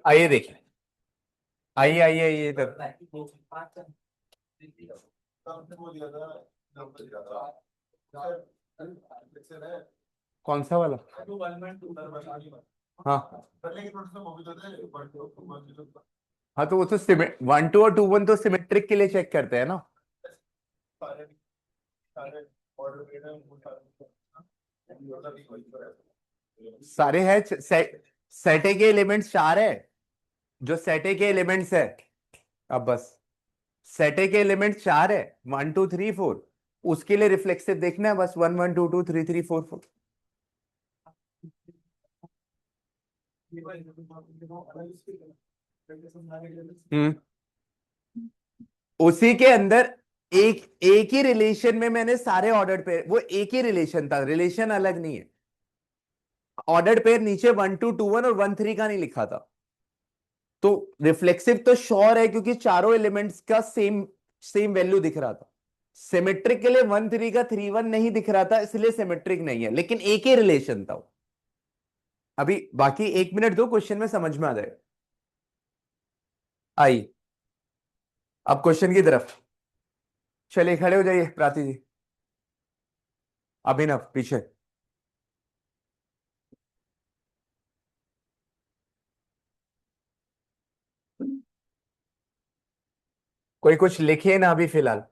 आइए देखिए, आइए आइए आइए इधर। कौन सा वाला? हाँ हाँ, तो वो तो सिमेट 1 2 और 2 1 तो सिमेट्रिक के लिए चेक करते हैं ना। सारे हैं सेटे के एलिमेंट्स 4 है। जो सेटे के एलिमेंट्स है, अब बस सेटे के एलिमेंट्स 4 है, 1 2 3 4। उसके लिए रिफ्लेक्सिव देखना है बस, 1 1 2 2 3 3 4 4। हम्म, उसी के अंदर एक एक ही रिलेशन में मैंने सारे ऑर्डर्ड पेयर, वो एक ही रिलेशन था, रिलेशन अलग नहीं है। ऑर्डर्ड पेयर नीचे 1 2 2 1 और 1 3 का नहीं लिखा था। तो रिफ्लेक्सिव तो श्योर है क्योंकि चारों एलिमेंट्स का सेम सेम वैल्यू दिख रहा था। सिमेट्रिक के लिए 1 3 का 3 1 नहीं दिख रहा था, इसलिए सिमेट्रिक नहीं है, लेकिन एक ही रिलेशन था वो। अभी बाकी 1 मिनट दो, क्वेश्चन में समझ में आ जाएगा। आई, अब क्वेश्चन की तरफ चलिए, खड़े हो जाइए प्राची जी। अभिनव पीछे। कोई कुछ लिखे ना अभी फिलहाल।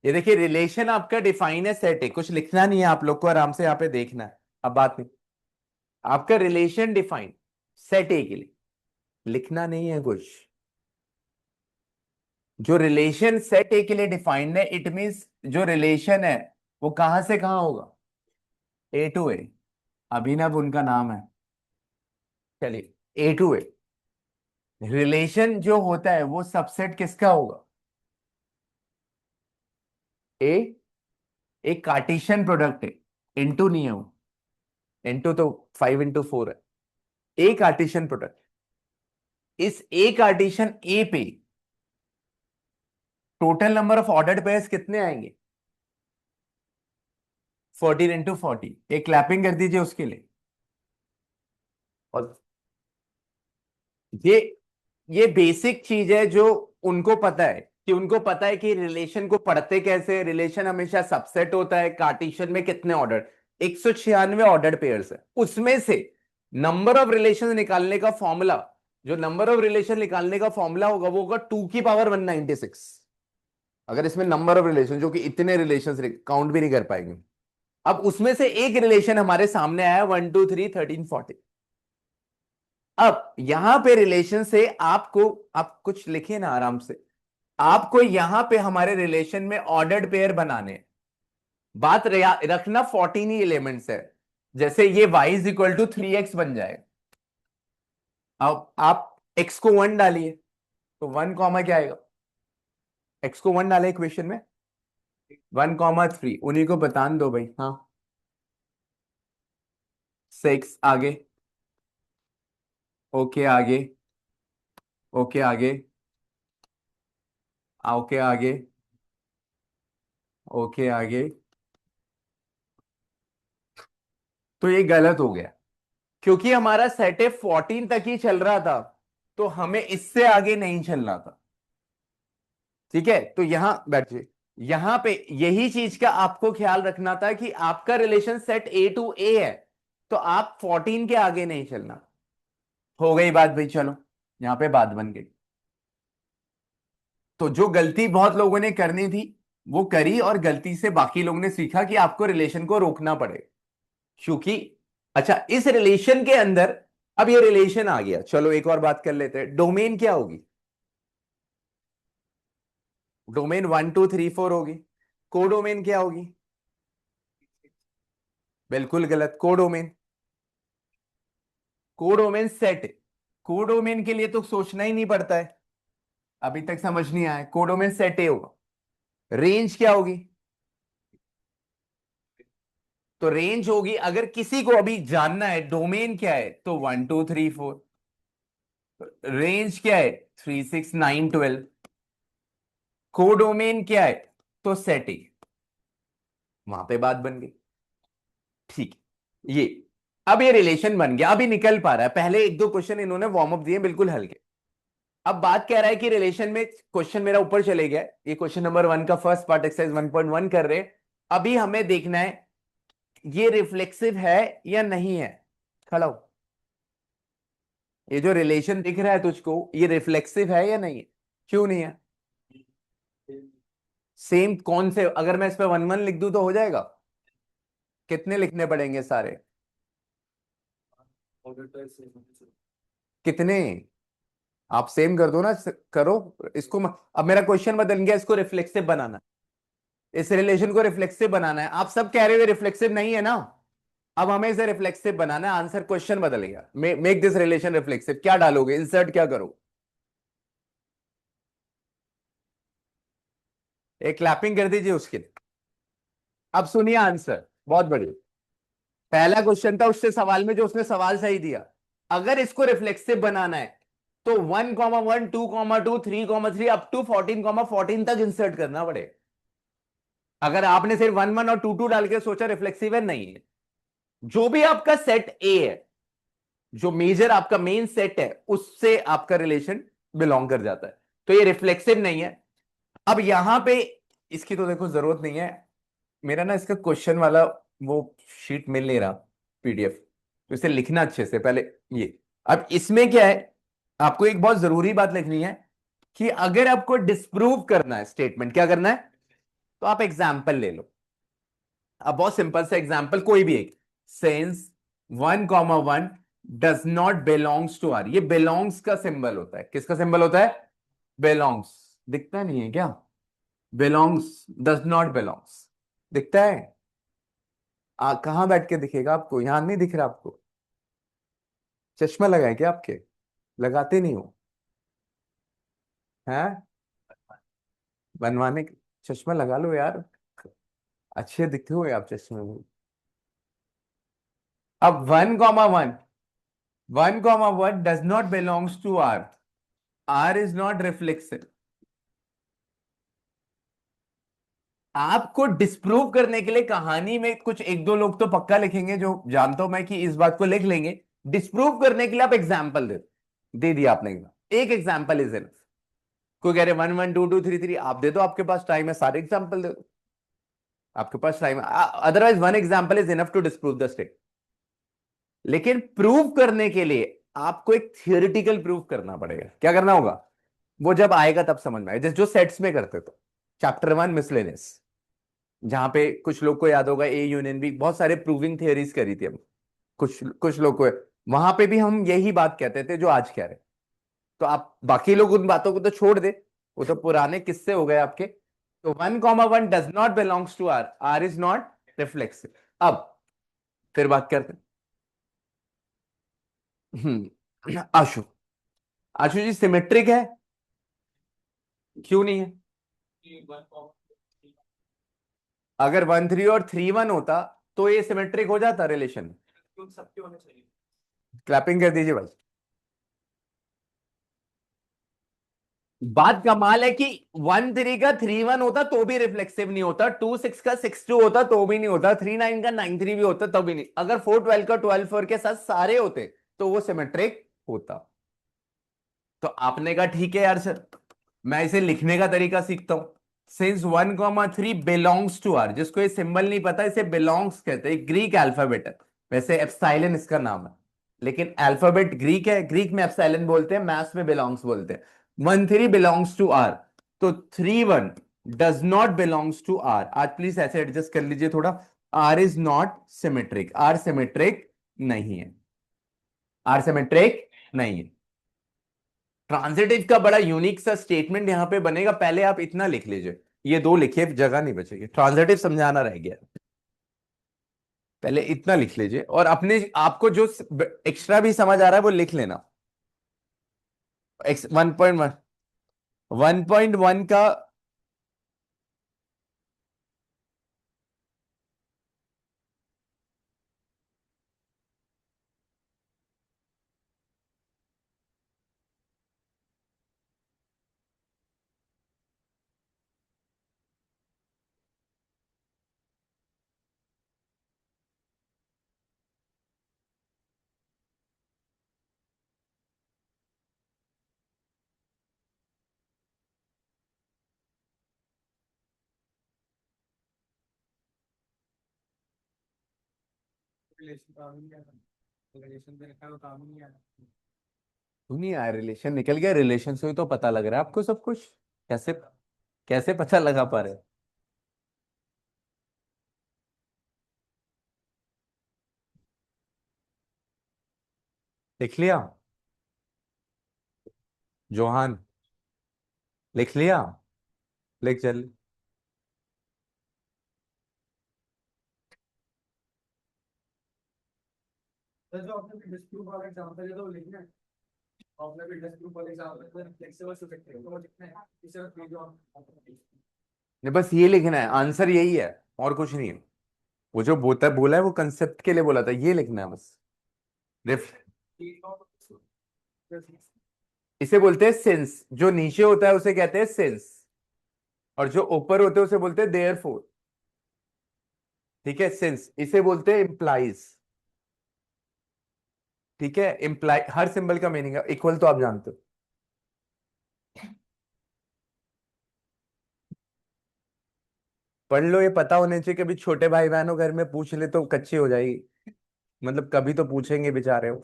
ये देखिए, रिलेशन आपका डिफाइन है, सेट है, कुछ लिखना नहीं है आप लोग को, आराम से यहाँ पे देखना है। अब बात नहीं, आपका रिलेशन डिफाइन सेट ए के लिए लिखना नहीं है कुछ। जो रिलेशन सेट ए के लिए डिफाइंड है, इट मींस जो रिलेशन है वो कहां से कहां होगा, ए टू ए। अभिनव उनका नाम है। चलिए, ए टू ए। रिलेशन जो होता है वो सबसेट किसका होगा? ए एक कार्टेशियन प्रोडक्ट है, इनटू नहीं है वो, इनटू तो 5 into 4 है। ए कार्टेशियन प्रोडक्ट, इस ए कार्टेशियन ए पे total number of ordered pairs कितने आएंगे? 14 into 40। एक क्लैपिंग कर दीजिए उसके लिए। और ये ये बेसिक चीज है जो उनको पता है, कि उनको पता है कि रिलेशन को पढ़ते कैसे। रिलेशन हमेशा सबसेट होता है। कार्टेशियन में कितने ऑर्डर? 196 ऑर्डर्ड पेयर्स है, उसमें से नंबर ऑफ रिलेशन निकालने का फॉर्मूला, जो नंबर ऑफ रिलेशन निकालने का फॉर्मूला होगा वो होगा 2 की पावर 196। अगर इसमें नंबर ऑफ रिलेशन, जो कि इतने रिलेशन काउंट भी नहीं कर पाएंगे। अब उसमें से एक रिलेशन हमारे सामने आया 1 2 3 13 14। अब यहां पे रिलेशन से आपको, आप कुछ लिखे ना आराम से, आपको यहां पे हमारे रिलेशन में ऑर्डर्ड पेयर बनाने हैं। बात रखना 14 ही एलिमेंट्स है। जैसे ये y is equal to 3x बन जाएगा। अब आप x को 1 डालिए, तो 1 क्या आएगा? x को 1 डाले इक्वेशन में, 1 3, उन्हीं को बतान दो भाई। हाँ, 6 आगे, ओके आगे, ओके आगे, ओके आगे, ओके आगे। तो ये गलत हो गया, क्योंकि हमारा सेट है 14 तक ही चल रहा था, तो हमें इससे आगे नहीं चलना था। ठीक है, तो यहां बैठिए। यहां पे यही चीज का आपको ख्याल रखना था कि आपका relation set A to A है, तो आप 14 के आगे नहीं चलना। हो गई बात भाई, चलो यहां पे बात बन गई। तो जो गलती बहुत लोगों ने करनी थी वो करी, और गलती से बाकी लोगों ने सीखा कि आपको रिलेशन को रोकना पड़ेगा। क्योंकि अच्छा, इस रिलेशन के अंदर अब ये रिलेशन आ गया, चलो एक और बात कर लेते हैं। डोमेन क्या होगी? डोमेन 1 2 3 4 होगी। कोडोमेन क्या होगी? बिल्कुल गलत। Codomain, codomain set. कोडोमेन के लिए तो सोचना ही नहीं पड़ता है, अभी तक समझ नहीं आया। कोडोमेन सेट ए होगा। रेंज क्या होगी? तो रेंज होगी, अगर किसी को अभी जानना है डोमेन क्या है, तो 1 2 3 4। रेंज क्या है? 3 6 9 12। कोडोमेन क्या है? तो सेट ए। वहां पे बात बन गई। ठीक है, ये अब ये रिलेशन बन गया, अभी निकल पा रहा है। पहले 1 2 क्वेश्चन इन्होंने वार्म अप दिए बिल्कुल हल्के। अब बात कह रहा है कि रिलेशन में, क्वेश्चन मेरा ऊपर चले गया, ये क्वेश्चन नंबर 1 का फर्स्ट पार्ट एक्सरसाइज 1.1 कर रहे हैं। अभी हमें देखना है ये रिफ्लेक्सिव है या नहीं है। खड़ा हो। ये जो रिलेशन दिख रहा है तुझको, ये रिफ्लेक्सिव है या नहीं है? क्यों नहीं है? सेम कौन से? अगर मैं इस पे 1 1 लिख दूं तो हो जाएगा? कितने लिखने पड़ेंगे सारे? कितने? आप सेम कर दो ना, करो इसको अब मेरा क्वेश्चन बदल गया, इसको रिफ्लेक्सिव बनाना है। इस रिलेशन को रिफ्लेक्सिव बनाना है। आप सब कह रहे हो रिफ्लेक्सिव नहीं है ना, अब हमें इसे रिफ्लेक्सिव बनाना है। आंसर, क्वेश्चन बदल गया। मेक दिस रिलेशन रिफ्लेक्सिव, क्या डालोगे? इंसर्ट क्या करो? एक क्लैपिंग कर दीजिए उसके लिए। अब सुनिए आंसर, बहुत बढ़िया। पहला क्वेश्चन था उससे सवाल में, जो उसने सवाल सही दिया। अगर इसको रिफ्लेक्सिव बनाना है तो 1 1 2 2 3 3 अप टू 14 तक इंसर्ट करना पड़ेगा। अगर आपने सिर्फ 1 1 और 2 2 डाल के सोचा रिफ्लेक्सिव है, नहीं है। जो भी आपका सेट ए है, जो मेजर आपका मेन सेट है, उससे आपका रिलेशन बिलोंग कर जाता है, तो ये रिफ्लेक्सिव नहीं है। अब यहां पे इसकी तो देखो जरूरत नहीं है, मेरा ना इसका क्वेश्चन वाला वो शीट मिल नहीं रहा, पीडीएफ, तो इसे लिखना अच्छे से पहले। ये अब इसमें क्या है, आपको एक बहुत जरूरी बात लिखनी है कि अगर आपको डिस्प्रूव करना है स्टेटमेंट, क्या करना है? तो आप एग्जाम्पल ले लो। अब बहुत सिंपल सा एग्जाम्पल, कोई भी एक, since 1 1 does not belongs to R. ये बिलोंग्स का सिंबल होता है। किसका सिंबल होता है? बिलोंग्स। दिखता नहीं है क्या? बिलोंग्स, डज नॉट बिलोंग्स, दिखता है? कहां बैठ के दिखेगा आपको? यहां नहीं दिख रहा आपको? चश्मा लगाए क्या आपके? लगाते नहीं हो? हैं? बनवाने चश्मा लगा लो यार, अच्छे दिखते हो आप चश्मे में। अब 1,1, 1,1 does not belongs to R, R is not reflexive. आपको डिस्प्रूव करने के लिए कहानी में कुछ एक दो लोग तो पक्का लिखेंगे, जो जानता हूं मैं कि इस बात को लिख लेंगे। डिस्प्रूव करने के लिए आप एग्जाम्पल दे दिया आपने, एक एग्जाम्पल इज इनफ। कोई कह रहे 1, 1, 2, 2, 3, 3, आप दे दो, आपके पास टाइम है, सारे एग्जाम्पल दे दो, आपके पास टाइम है। Otherwise one example is enough to disprove the state. लेकिन प्रूव करने के लिए आपको एक थियोरिटिकल प्रूफ करना पड़ेगा। क्या करना होगा? वो जब आएगा तब समझ में आएगा, जैसे जो सेट्स में करते थे, चैप्टर 1 मिसलेनियस, जहां पे कुछ लोग को याद होगा ए यूनियन बी, बहुत सारे प्रूविंग थियरीज करी थी हम, कुछ कुछ लोग को, वहां पे भी हम यही बात कहते थे जो आज कह रहे हैं। तो आप बाकी लोग उन बातों को तो छोड़ दे, वो तो पुराने किस्से हो गए आपके। तो 1,1 does not belongs to R, R is not reflexive. अब फिर बात करते हैं आशु। आशु जी सिमेट्रिक है? क्यों नहीं है? अगर 1, 3 और 3, 1 होता तो ये सिमेट्रिक हो जाता रिलेशन। सबके होने चाहिए। क्लैपिंग कर दीजिए भाई। बात कमाल है कि 1, 3 का 3, 1 होता तो भी रिफ्लेक्सिव नहीं होता, 2, 6 का 6, 2 होता तो भी नहीं होता, 3, 9 का 9, 3 भी होता तब भी नहीं। अगर 4, 12 का 12, 4 के साथ सारे होते तो वो सिमेट्रिक होता। तो आपने कहा ठीक है यार सर, मैं इसे लिखने का तरीका सीखता हूं। सिंस 1,3 बिलोंग्स टू आर, जिसको ये सिंबल नहीं पता इसे बिलोंग्स कहते हैं, ग्रीक अल्फाबेट है, वैसे एप्सिलॉन इसका नाम है, लेकिन अल्फाबेट ग्रीक है, ग्रीक में एप्सिलॉन बोलते हैं, मैथ्स में बिलोंग्स बोलते हैं। 1, 3 बिलोंग्स टू आर, तो 3, 1 does not belongs to R. आज प्लीज ऐसे एडजस्ट कर लीजिए थोड़ा। R is not symmetric, R symmetric नहीं है, आर सिमेट्रिक नहीं है। ट्रांजिटिव का बड़ा यूनिक सा स्टेटमेंट यहां पे बनेगा, पहले आप इतना लिख लीजिए, ये दो लिखिए, जगह नहीं बचेगी, ट्रांजिटिव समझाना रह गया। पहले इतना लिख लीजिए और अपने आपको जो एक्स्ट्रा भी समझ आ रहा है वो लिख लेना। एक्स 1.1, 1.1 का रिलेशन काम ही नहीं आना, रिलेशन पे रखा है वो काम ही नहीं आना। क्यों नहीं आया? रिलेशन निकल गया, रिलेशन से ही तो पता लग रहा है आपको सब कुछ। कैसे, कैसे पता लगा पा रहे? लिख लिया? जोहान लिख लिया? लिख चल। तो जो आपने फिटनेस प्रूफ वाला एग्जांपल है तो वो लिखना है। आपने फिटनेस प्रूफ वाला एग्जांपल फ्लेक्सिबल से सकते हो तो वो लिखना है। इसे और जो आप नहीं, बस ये लिखना है, आंसर यही है और कुछ नहीं है। वो जो बोता बोला है वो कंसेप्ट के लिए बोला था, ये लिखना है बस। रिफ इसे बोलते हैं सिंस, जो नीचे होता है उसे कहते हैं सिंस, और जो ऊपर होते हैं उसे बोलते हैं देयरफॉर। ठीक है, सिंस इसे बोलते हैं इम्प्लाइज। ठीक है, इम्प्लाई हर सिंबल का मीनिंग है, इक्वल तो आप जानते हो। पढ़ लो, ये पता होने चाहिए, कभी छोटे भाई बहनों घर में पूछ ले तो कच्ची हो जाएगी, मतलब कभी तो पूछेंगे बेचारे हो।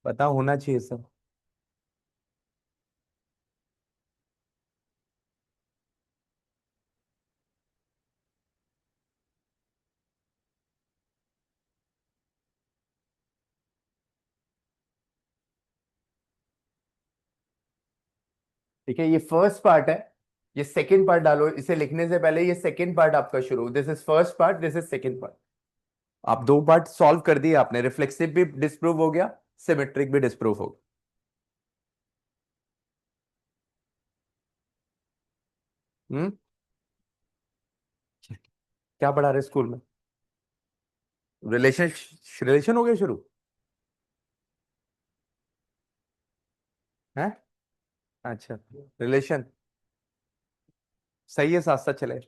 पता होना चाहिए सब। ठीक है, ये फर्स्ट पार्ट है, ये सेकंड पार्ट डालो, इसे लिखने से पहले ये सेकंड पार्ट आपका शुरू, this is first part, this is second part. आप दो पार्ट सॉल्व कर दिए आपने, रिफ्लेक्सिव भी डिस्प्रूव हो गया, सिमेट्रिक भी डिस्प्रूव हो गया। हम्म। क्या पढ़ा रहे स्कूल में? रिलेशन, रिलेशन हो गया शुरू है? अच्छा, रिलेशन सही है, साथ साथ चले।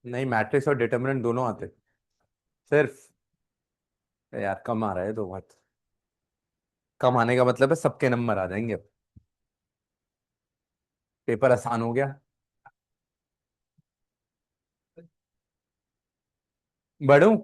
नहीं, मैट्रिक्स और डिटरमिनेंट दोनों आते सिर्फ। यार कम आ रहा है तो बहुत, कम आने का मतलब है सबके नंबर आ जाएंगे अब। पेपर आसान हो गया। बढ़ू?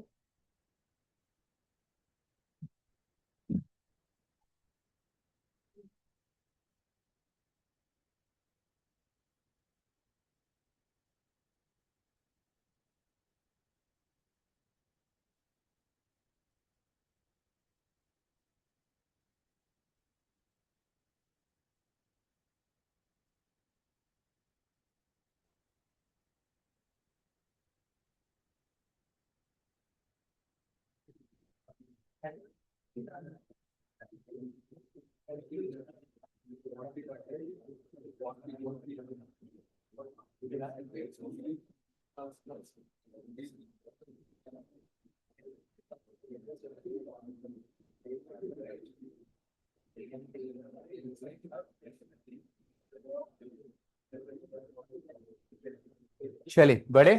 चलिए बड़े,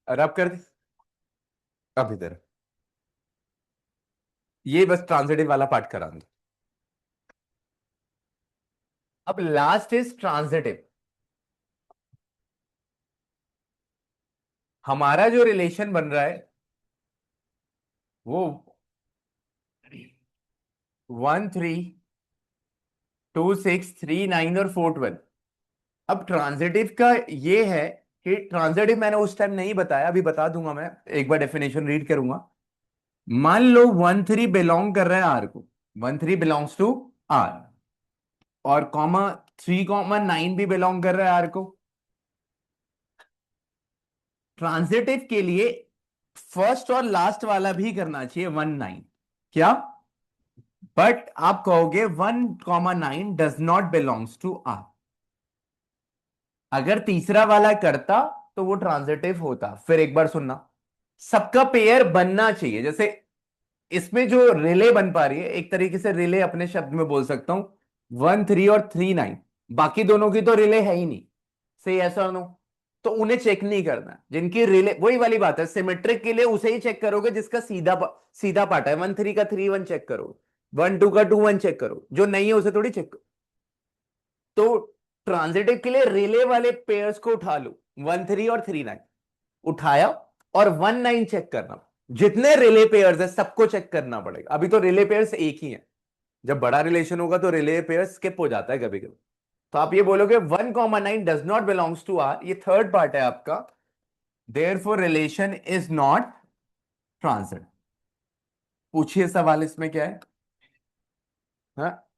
रब कर दे। अब इधर, ये बस ट्रांजिटिव वाला पार्ट करा दो। अब लास्ट इज ट्रांजिटिव। हमारा जो रिलेशन बन रहा है वो 1 3 2 6 3 9 और 4 12। अब ट्रांजिटिव का ये है कि ट्रांजिटिव मैंने उस टाइम नहीं बताया, अभी बता दूंगा मैं, एक बार डेफिनेशन रीड करूंगा। मान लो 1 3 बिलोंग कर रहा है आर को, 1 3 बिलोंग्स टू आर, और कॉमा 3 9 भी बिलोंग कर रहा है आर को। ट्रांजिटिव के लिए फर्स्ट और लास्ट वाला भी करना चाहिए 1 9। क्या? बट आप कहोगे 1 9 does not belongs to R. अगर तीसरा वाला करता तो वो ट्रांजिटिव होता। फिर एक बार सुनना, सबका पेयर बनना चाहिए। जैसे इसमें जो रिले बन पा रही है, एक तरीके से रिले अपने शब्द में बोल सकता हूं, 1 3 और 3 9, बाकी दोनों की तो रिले है ही नहीं। से ऐसा नो, तो उन्हें चेक नहीं करना। जिनकी रिले, वही वाली बात है, सिमेट्रिक के लिए उसे ही चेक करोगे जिसका सीधा पार्ट है। 1 3 का 3 1 चेक करो, 1 2 का 2 1 चेक करो, जो नहीं है उसे थोड़ी चेक करो। तो ट्रांजिटिव के लिए रिले वाले पेयर्स को उठा लो, 1 3 और 3 9 उठाया, और 1 9 चेक करना। जितने रिले पेयर्स है सबको चेक करना पड़ेगा। अभी तो रिले पेयर्स एक ही है, जब बड़ा रिलेशन होगा तो रिले पेयर्स स्किप हो जाता है कभी कभी। तो आप ये बोलोगे 1 9 does not belongs to R, ये थर्ड पार्ट है आपका। Therefore relation is not transit. पूछिए सवाल इसमें क्या है? हाँ,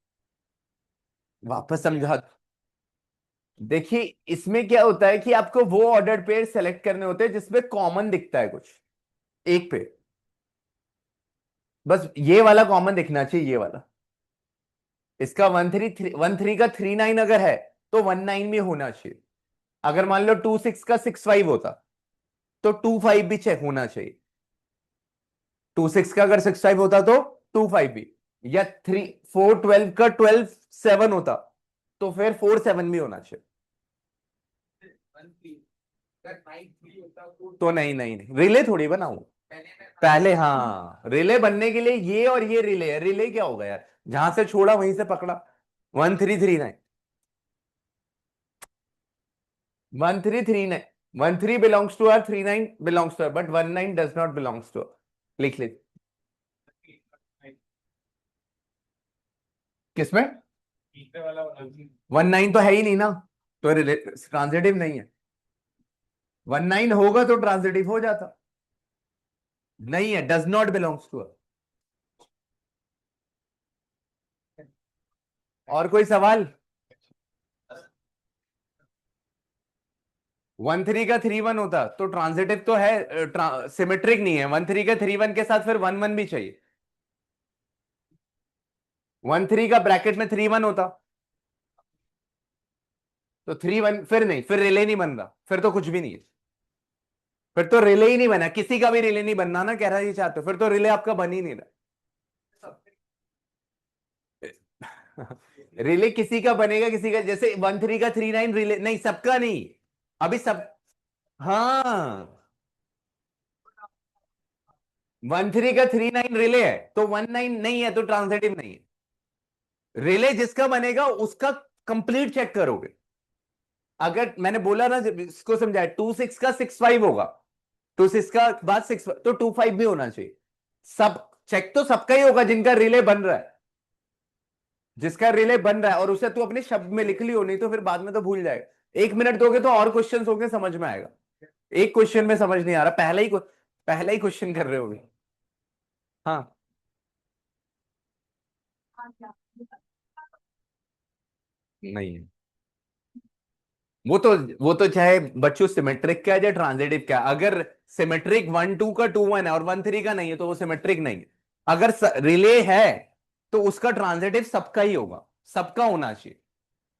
वापस समझा। देखिए, इसमें क्या होता है कि आपको वो ऑर्डर पेयर सेलेक्ट करने होते हैं जिसमें कॉमन दिखता है कुछ, एक पेयर। बस ये वाला कॉमन दिखना चाहिए, ये वाला। इसका 1 3 का 3 9 अगर है तो 1 9 भी होना चाहिए। अगर मान लो 2 6 का 6 5 होता तो 2 5 भी चेक होना चाहिए। 2 6 का अगर 6 5 होता तो 2 5 भी। या 4 12 का 12 7 होता तो फिर 4 7 भी होना चाहिए। तो नहीं नहीं नहीं, रिले थोड़ी बनाऊं पहले। हाँ, रिले बनने के लिए ये और ये रिले है। रिले क्या होगा यार, जहां से छोड़ा वहीं से पकड़ा। 1 3 3 9, 1 3 3 9, 1 3 belongs to R, 3 9 belongs to R, but 1 9 does not belongs to R. लिख ले। किसमें? 1 9 तो है ही नहीं ना, तो ट्रांजिटिव नहीं है। 1 9 होगा तो ट्रांजिटिव हो जाता। नहीं है, डज नॉट बिलोंग्स टू। और कोई सवाल? 1 3 का 3 1 होता तो ट्रांजिटिव तो है, सिमेट्रिक नहीं है। 1 3 का 3 1 के साथ फिर 1 1 भी चाहिए। 1 3 का ब्रैकेट में 3 1 होता तो 3 1 फिर नहीं, फिर रिले नहीं बन रहा, फिर तो कुछ भी नहीं है। फिर तो रिले ही नहीं बना, किसी का भी रिले नहीं बनना ना, कह रहा ये चाहते हो, फिर तो रिले आपका बन ही नहीं रहा। रिले किसी का बनेगा, किसी का, जैसे 1 3 का 3 9 रिले नहीं, सबका नहीं। अभी सब, हाँ, 1 3 का 3 9 रिले है तो 1 9 नहीं है तो ट्रांजिटिव नहीं है। रिले जिसका बनेगा उसका कंप्लीट चेक करोगे। अगर मैंने बोला ना, जब इसको समझाया, 2 6 का 6 5 होगा, 2 6 का बाद 6 तो 2 5 भी होना चाहिए। सब चेक तो सबका ही होगा जिनका रिले बन रहा है। जिसका रिले बन रहा है और उसे तू अपने शब्द में लिख लियो, नहीं तो फिर बाद में तो भूल जाएगा। 1 मिनट दोगे तो और क्वेश्चंस होंगे, समझ में आएगा। एक क्वेश्चन में समझ नहीं आ रहा, पहला ही क्वेश्चन कर रहे हो अभी। हाँ, नहीं है। वो तो चाहे बच्चों सिमेट्रिक का है या ट्रांजिटिव का है। अगर सिमेट्रिक 1 2 का 2 1 है और 1 3 का नहीं है तो वो सिमेट्रिक नहीं है। अगर रिले है तो उसका ट्रांजिटिव सबका ही होगा, सबका होना चाहिए।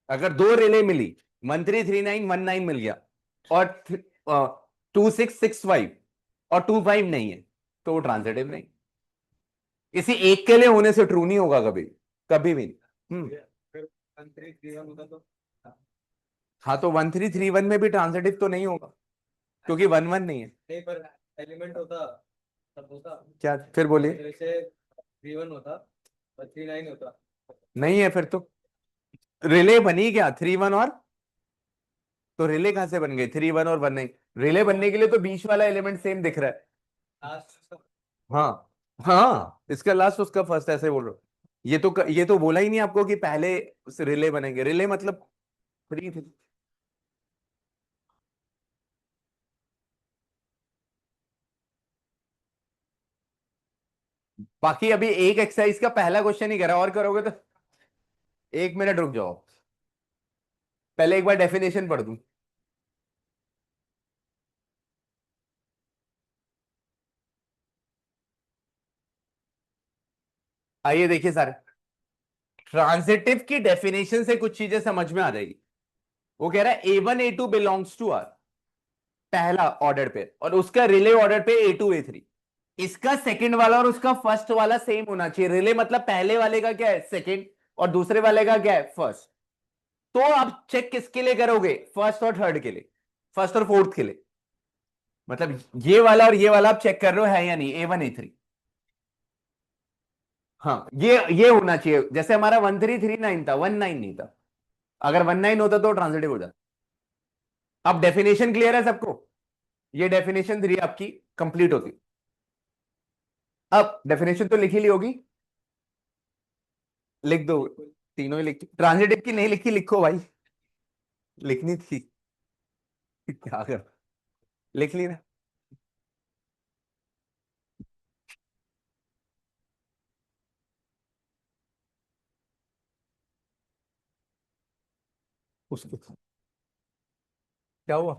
अगर दो रिले मिली, 1 3 3 9 1 9 मिल गया और 2 6 6 5 और 2 5 नहीं है तो वो ट्रांजिटिव नहीं। किसी एक के लिए होने से ट्रू नहीं होगा कभी, कभी भी नहीं। फिर 1 3 3 1 होता तो हाँ, तो 1 3 3 1 में भी ट्रांजिटिव तो नहीं होगा क्योंकि 1 1 नहीं है। नहीं, पर एलिमेंट होता तब होता। क्या, फिर बोलिए। जैसे 3 1 होता और 3 9 होता। नहीं है फिर तो। रिले बनी क्या 3 1 और, तो रिले कहां से बन गए 3 1 और 1 नहीं। रिले बनने के लिए तो बीच वाला एलिमेंट सेम दिख रहा है। लास्ट हाँ, हाँ, इसका लास्ट उसका फर्स्ट, ऐसे बोल रहा हूं। ये तो बोला ही नहीं आपको कि पहले रिले बनेंगे। रिले मतलब फ्री थी। बाकी अभी एक एक्सरसाइज का पहला क्वेश्चन ही करा, और करोगे तो 1 मिनट रुक जाओ, पहले एक बार डेफिनेशन पढ़ दूं। आइए देखिए सर, ट्रांजिटिव की डेफिनेशन से कुछ चीजें समझ में आ जाएगी। वो कह रहा है A1 A2 belongs to R, पहला ऑर्डर पे, और उसका रिले ऑर्डर पे A2 A3। इसका सेकंड वाला और उसका फर्स्ट वाला सेम होना चाहिए। रिले मतलब पहले वाले का क्या है सेकंड, और दूसरे वाले का क्या है फर्स्ट। तो आप चेक किसके लिए करोगे, फर्स्ट और थर्ड के लिए, फर्स्ट और फोर्थ के लिए। मतलब ये वाला और ये वाला आप चेक कर रहे हो है या नहीं, A1 A3। हाँ, ये होना चाहिए। जैसे हमारा 1 3 3 9 था, 1 9 नहीं था। अगर 1 9 होता तो ट्रांजिटिव हो जाता। अब डेफिनेशन क्लियर है सबको। ये डेफिनेशन 3 आपकी कंप्लीट होती। अब डेफिनेशन तो लिखी ली होगी, लिख दो। तीनों ही लिख, ट्रांजिटिव की नहीं लिखी, लिखो भाई, लिखनी थी। क्या कर, लिख ली ना। उसको क्या हुआ।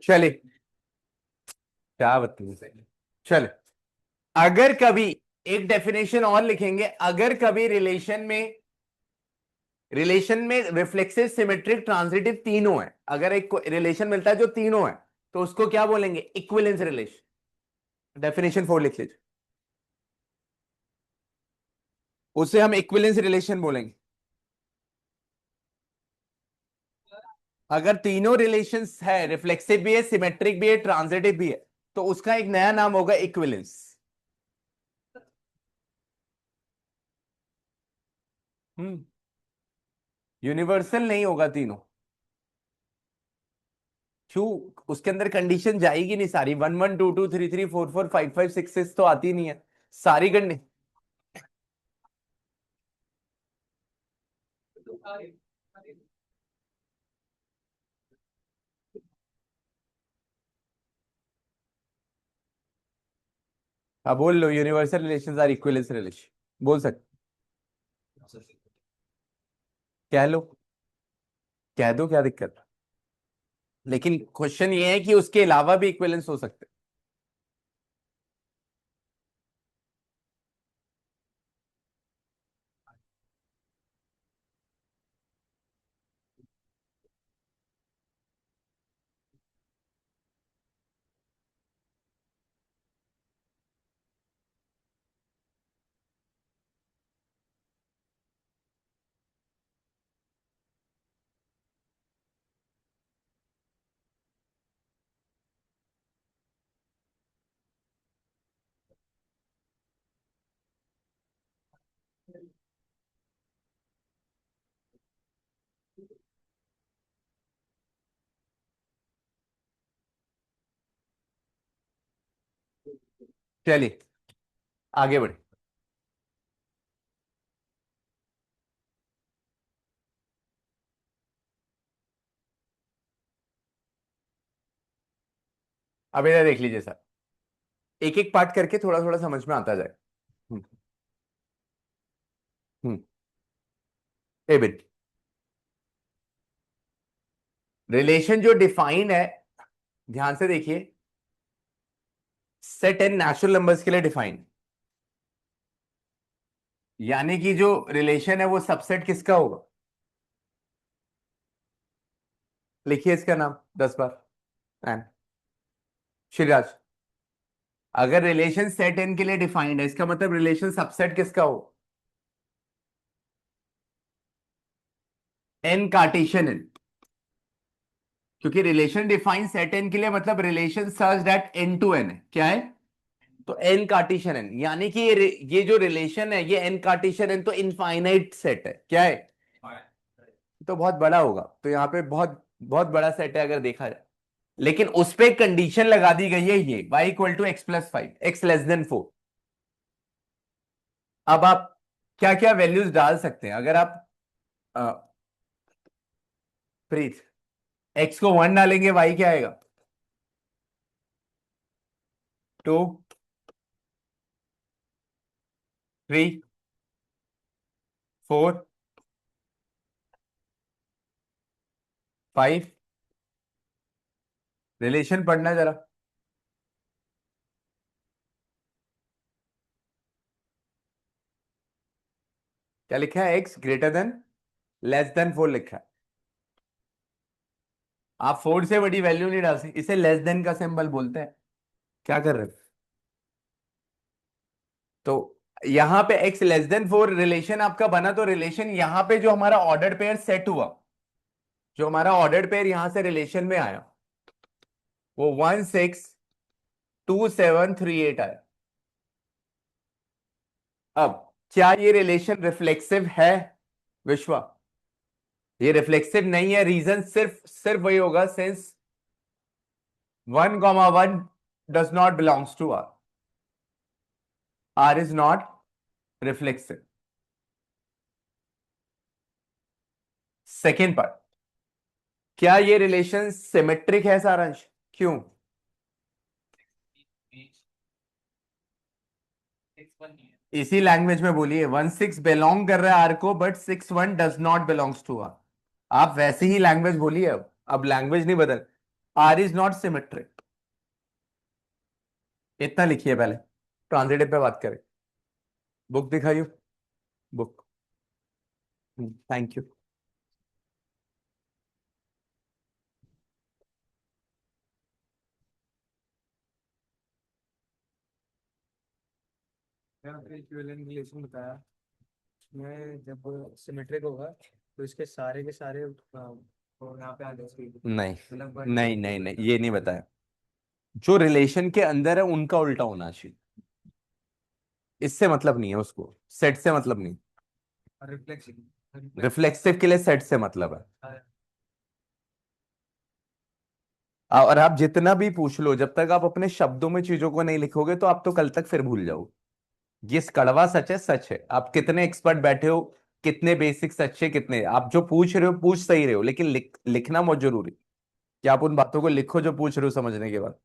चले, क्या बदतमीज है। चले, अगर कभी, एक डेफिनेशन और लिखेंगे, अगर कभी रिलेशन में रिलेशन में रिफ्लेक्सिव, सिमेट्रिक, ट्रांजिटिव तीनों है। अगर एक रिलेशन मिलता है जो तीनों है तो उसको क्या बोलेंगे? Equivalence relation. डेफिनेशन 4 लिख लीजिए, उसे हम इक्विवेलेंस रिलेशन बोलेंगे। अगर तीनों रिलेशंस है, रिफ्लेक्सिव भी है, सिमेट्रिक भी है, ट्रांजिटिव भी है, तो उसका एक नया नाम होगा इक्विवेलेंस। हम्म। यूनिवर्सल नहीं होगा तीनों। क्यों? उसके अंदर कंडीशन जाएगी नहीं सारी, 1 1 2 2 3 3 4 4 5 5 6 6 तो आती नहीं है सारी कंडीशन। हाँ बोल लो, universal relations are equivalence relation, बोल सकते। कह लो, कह दो, क्या दिक्कत है? लेकिन क्वेश्चन ये है कि उसके अलावा भी इक्विवेलेंस हो सकते हैं। चलिए आगे बढ़े। अब इधर देख लीजिए सर, एक एक पार्ट करके थोड़ा थोड़ा समझ में आता जाए। हम्म। हम्म। ए बिट, रिलेशन जो डिफाइन है, ध्यान से देखिए, सेट एंड नेचुरल नंबर्स के लिए डिफाइन। यानी कि जो रिलेशन है वो सबसेट किसका होगा? लिखिए इसका नाम 10 बार। एन, श्रीराज। अगर रिलेशन सेट एन के लिए डिफाइंड है, इसका मतलब रिलेशन सबसेट किसका हो? N Cartesian N. क्योंकि रिलेशन डिफाइन सेट एन के लिए मतलब relation such that N to N है, क्या है? तो एन कार्टेशियन एन, यानी कि ये जो रिलेशन है ये एन कार्टेशियन एन, तो इनफाइनाइट सेट है, क्या है? तो बहुत बड़ा होगा, तो यहाँ पे बहुत बहुत बड़ा सेट है अगर देखा जाए। लेकिन उस पे कंडीशन लगा दी गई है, ये y equal to x+5, x<4। अब आप क्या क्या वैल्यूज डाल सकते हैं अगर आप अ, प्रीत, x को 1 डालेंगे, y क्या आएगा? 2, 3, 4, 5। रिलेशन पढ़ना जरा। क्या लिखा है? x greater than less than 4 लिखा है। आप 4 से बड़ी वैल्यू नहीं डाल सकते, इसे लेस देन का सिंबल बोलते हैं। क्या कर रहे हो? तो यहां पे x लेस देन 4 रिलेशन आपका बना, तो रिलेशन यहां पे जो हमारा ऑर्डर पेयर सेट हुआ, जो हमारा ऑर्डर पेयर यहां से रिलेशन में आया, वो 1 6 2 7 3 8 आया। अब क्या ये रिलेशन रिफ्लेक्सिव है विश्वा? ये रिफ्लेक्सिव नहीं है, रीजन सिर्फ सिर्फ वही होगा, since 1, 1 does not belongs to R, R is not reflexive. Second part, क्या ये रिलेशन सिमेट्रिक है सारांश? क्यों? इसी लैंग्वेज में बोलिए, 1 6 बिलोंग कर रहा है आर को, but 6 1 does not belongs to R. आप वैसे ही लैंग्वेज बोलिए, अब लैंग्वेज नहीं बदल। आर इज नॉट सिमेट्रिक, इतना लिखिए पहले, ट्रांजिटिव पे बात करें। बुक दिखाइए, बुक। Thank you. मैंने इक्विवेलेंट रिलेशन बताया, मैं जब सिमेट्रिक होगा तो इसके सारे के सारे वो यहाँ पे आ जाएंगे, नहीं मतलब नहीं नहीं नहीं, ये नहीं बताया। जो रिलेशन के अंदर है उनका उल्टा होना चाहिए। इससे मतलब नहीं है उसको, सेट से मतलब नहीं। रिफ्लेक्शन। रिफ्लेक्सिव के लिए सेट से मतलब है। और आप जितना भी पूछ लो, जब तक आप अपने शब्दों में चीजों को नहीं लिखोगे तो आप तो कल तक फिर भूल जाओगे। ये कड़वा सच है, सच है। आप कितने एक्सपर्ट बैठे हो, कितने बेसिक सच है, कितने आप जो पूछ रहे हो पूछ सही रहे हो, लेकिन लिखना बहुत जरूरी कि आप उन बातों को लिखो जो पूछ रहे हो समझने के बाद।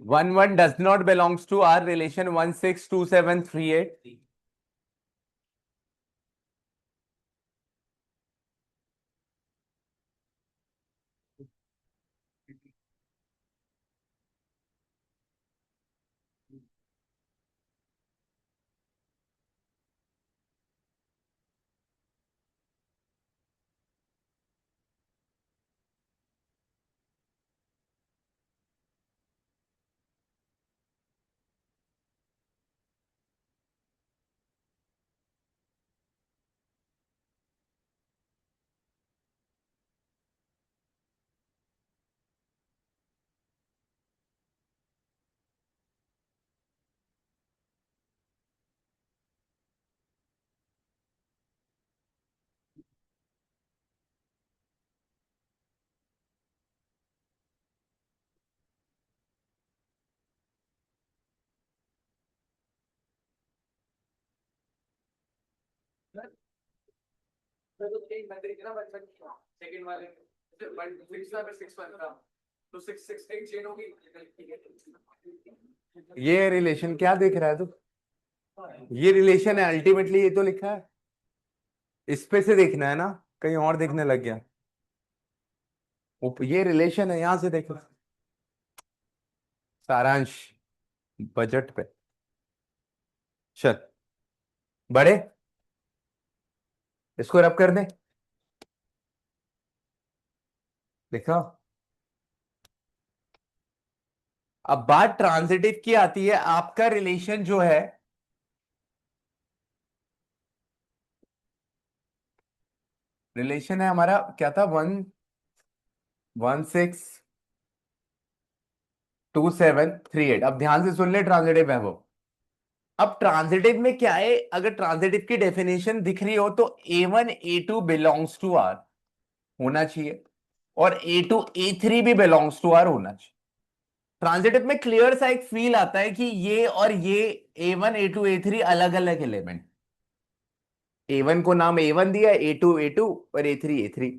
One one does not belongs to R relation 162738। Second वाले वन सिक्स था, सिक्स वन था, तो सिक्स सिक्स एक चेन होगी। ये रिलेशन क्या देख रहा है तू? ये रिलेशन है अल्टीमेटली, ये तो लिखा है। इस पे से देखना है ना, कहीं और देखने लग गया। ये रिलेशन है, यहां से देखो। सारांश बजट पे। चल बड़े, इसको रब कर दे। देखा? अब बात ट्रांजिटिव की आती है। आपका रिलेशन जो है, रिलेशन है हमारा क्या था, 162738। अब ध्यान से सुन ले, ट्रांजिटिव है वो। अब ट्रांजिटिव में क्या है, अगर ट्रांजिटिव की डेफिनेशन दिख रही हो तो A1 A2 belongs to are होना चाहिए, और A2 A3 भी बिलोंग्स टू आर होना चाहिए। ट्रांजिटिव में क्लियर सा एक फील आता है कि ये और ये A1 A2 A3 अलग अलग एलिमेंट। A1 को नाम A1 दिया, A2 A2 और A3 A3।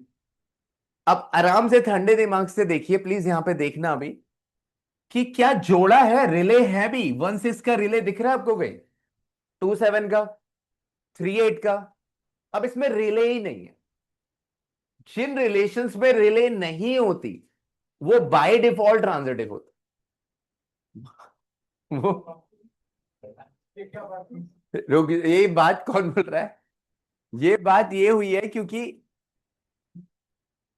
अब आराम से ठंडे दिमाग से देखिए प्लीज, यहां पे देखना अभी कि क्या जोड़ा है, रिले है भी। 16 का रिले दिख रहा है आपको कहीं? 27 का, 38 का। अब इसमें रिले ही नहीं है। जिन रिलेशंस में रिले नहीं होती वो बाय डिफॉल्ट ट्रांजिटिव होती। वो रुक, ये बात कौन बोल रहा है? ये बात ये हुई है क्योंकि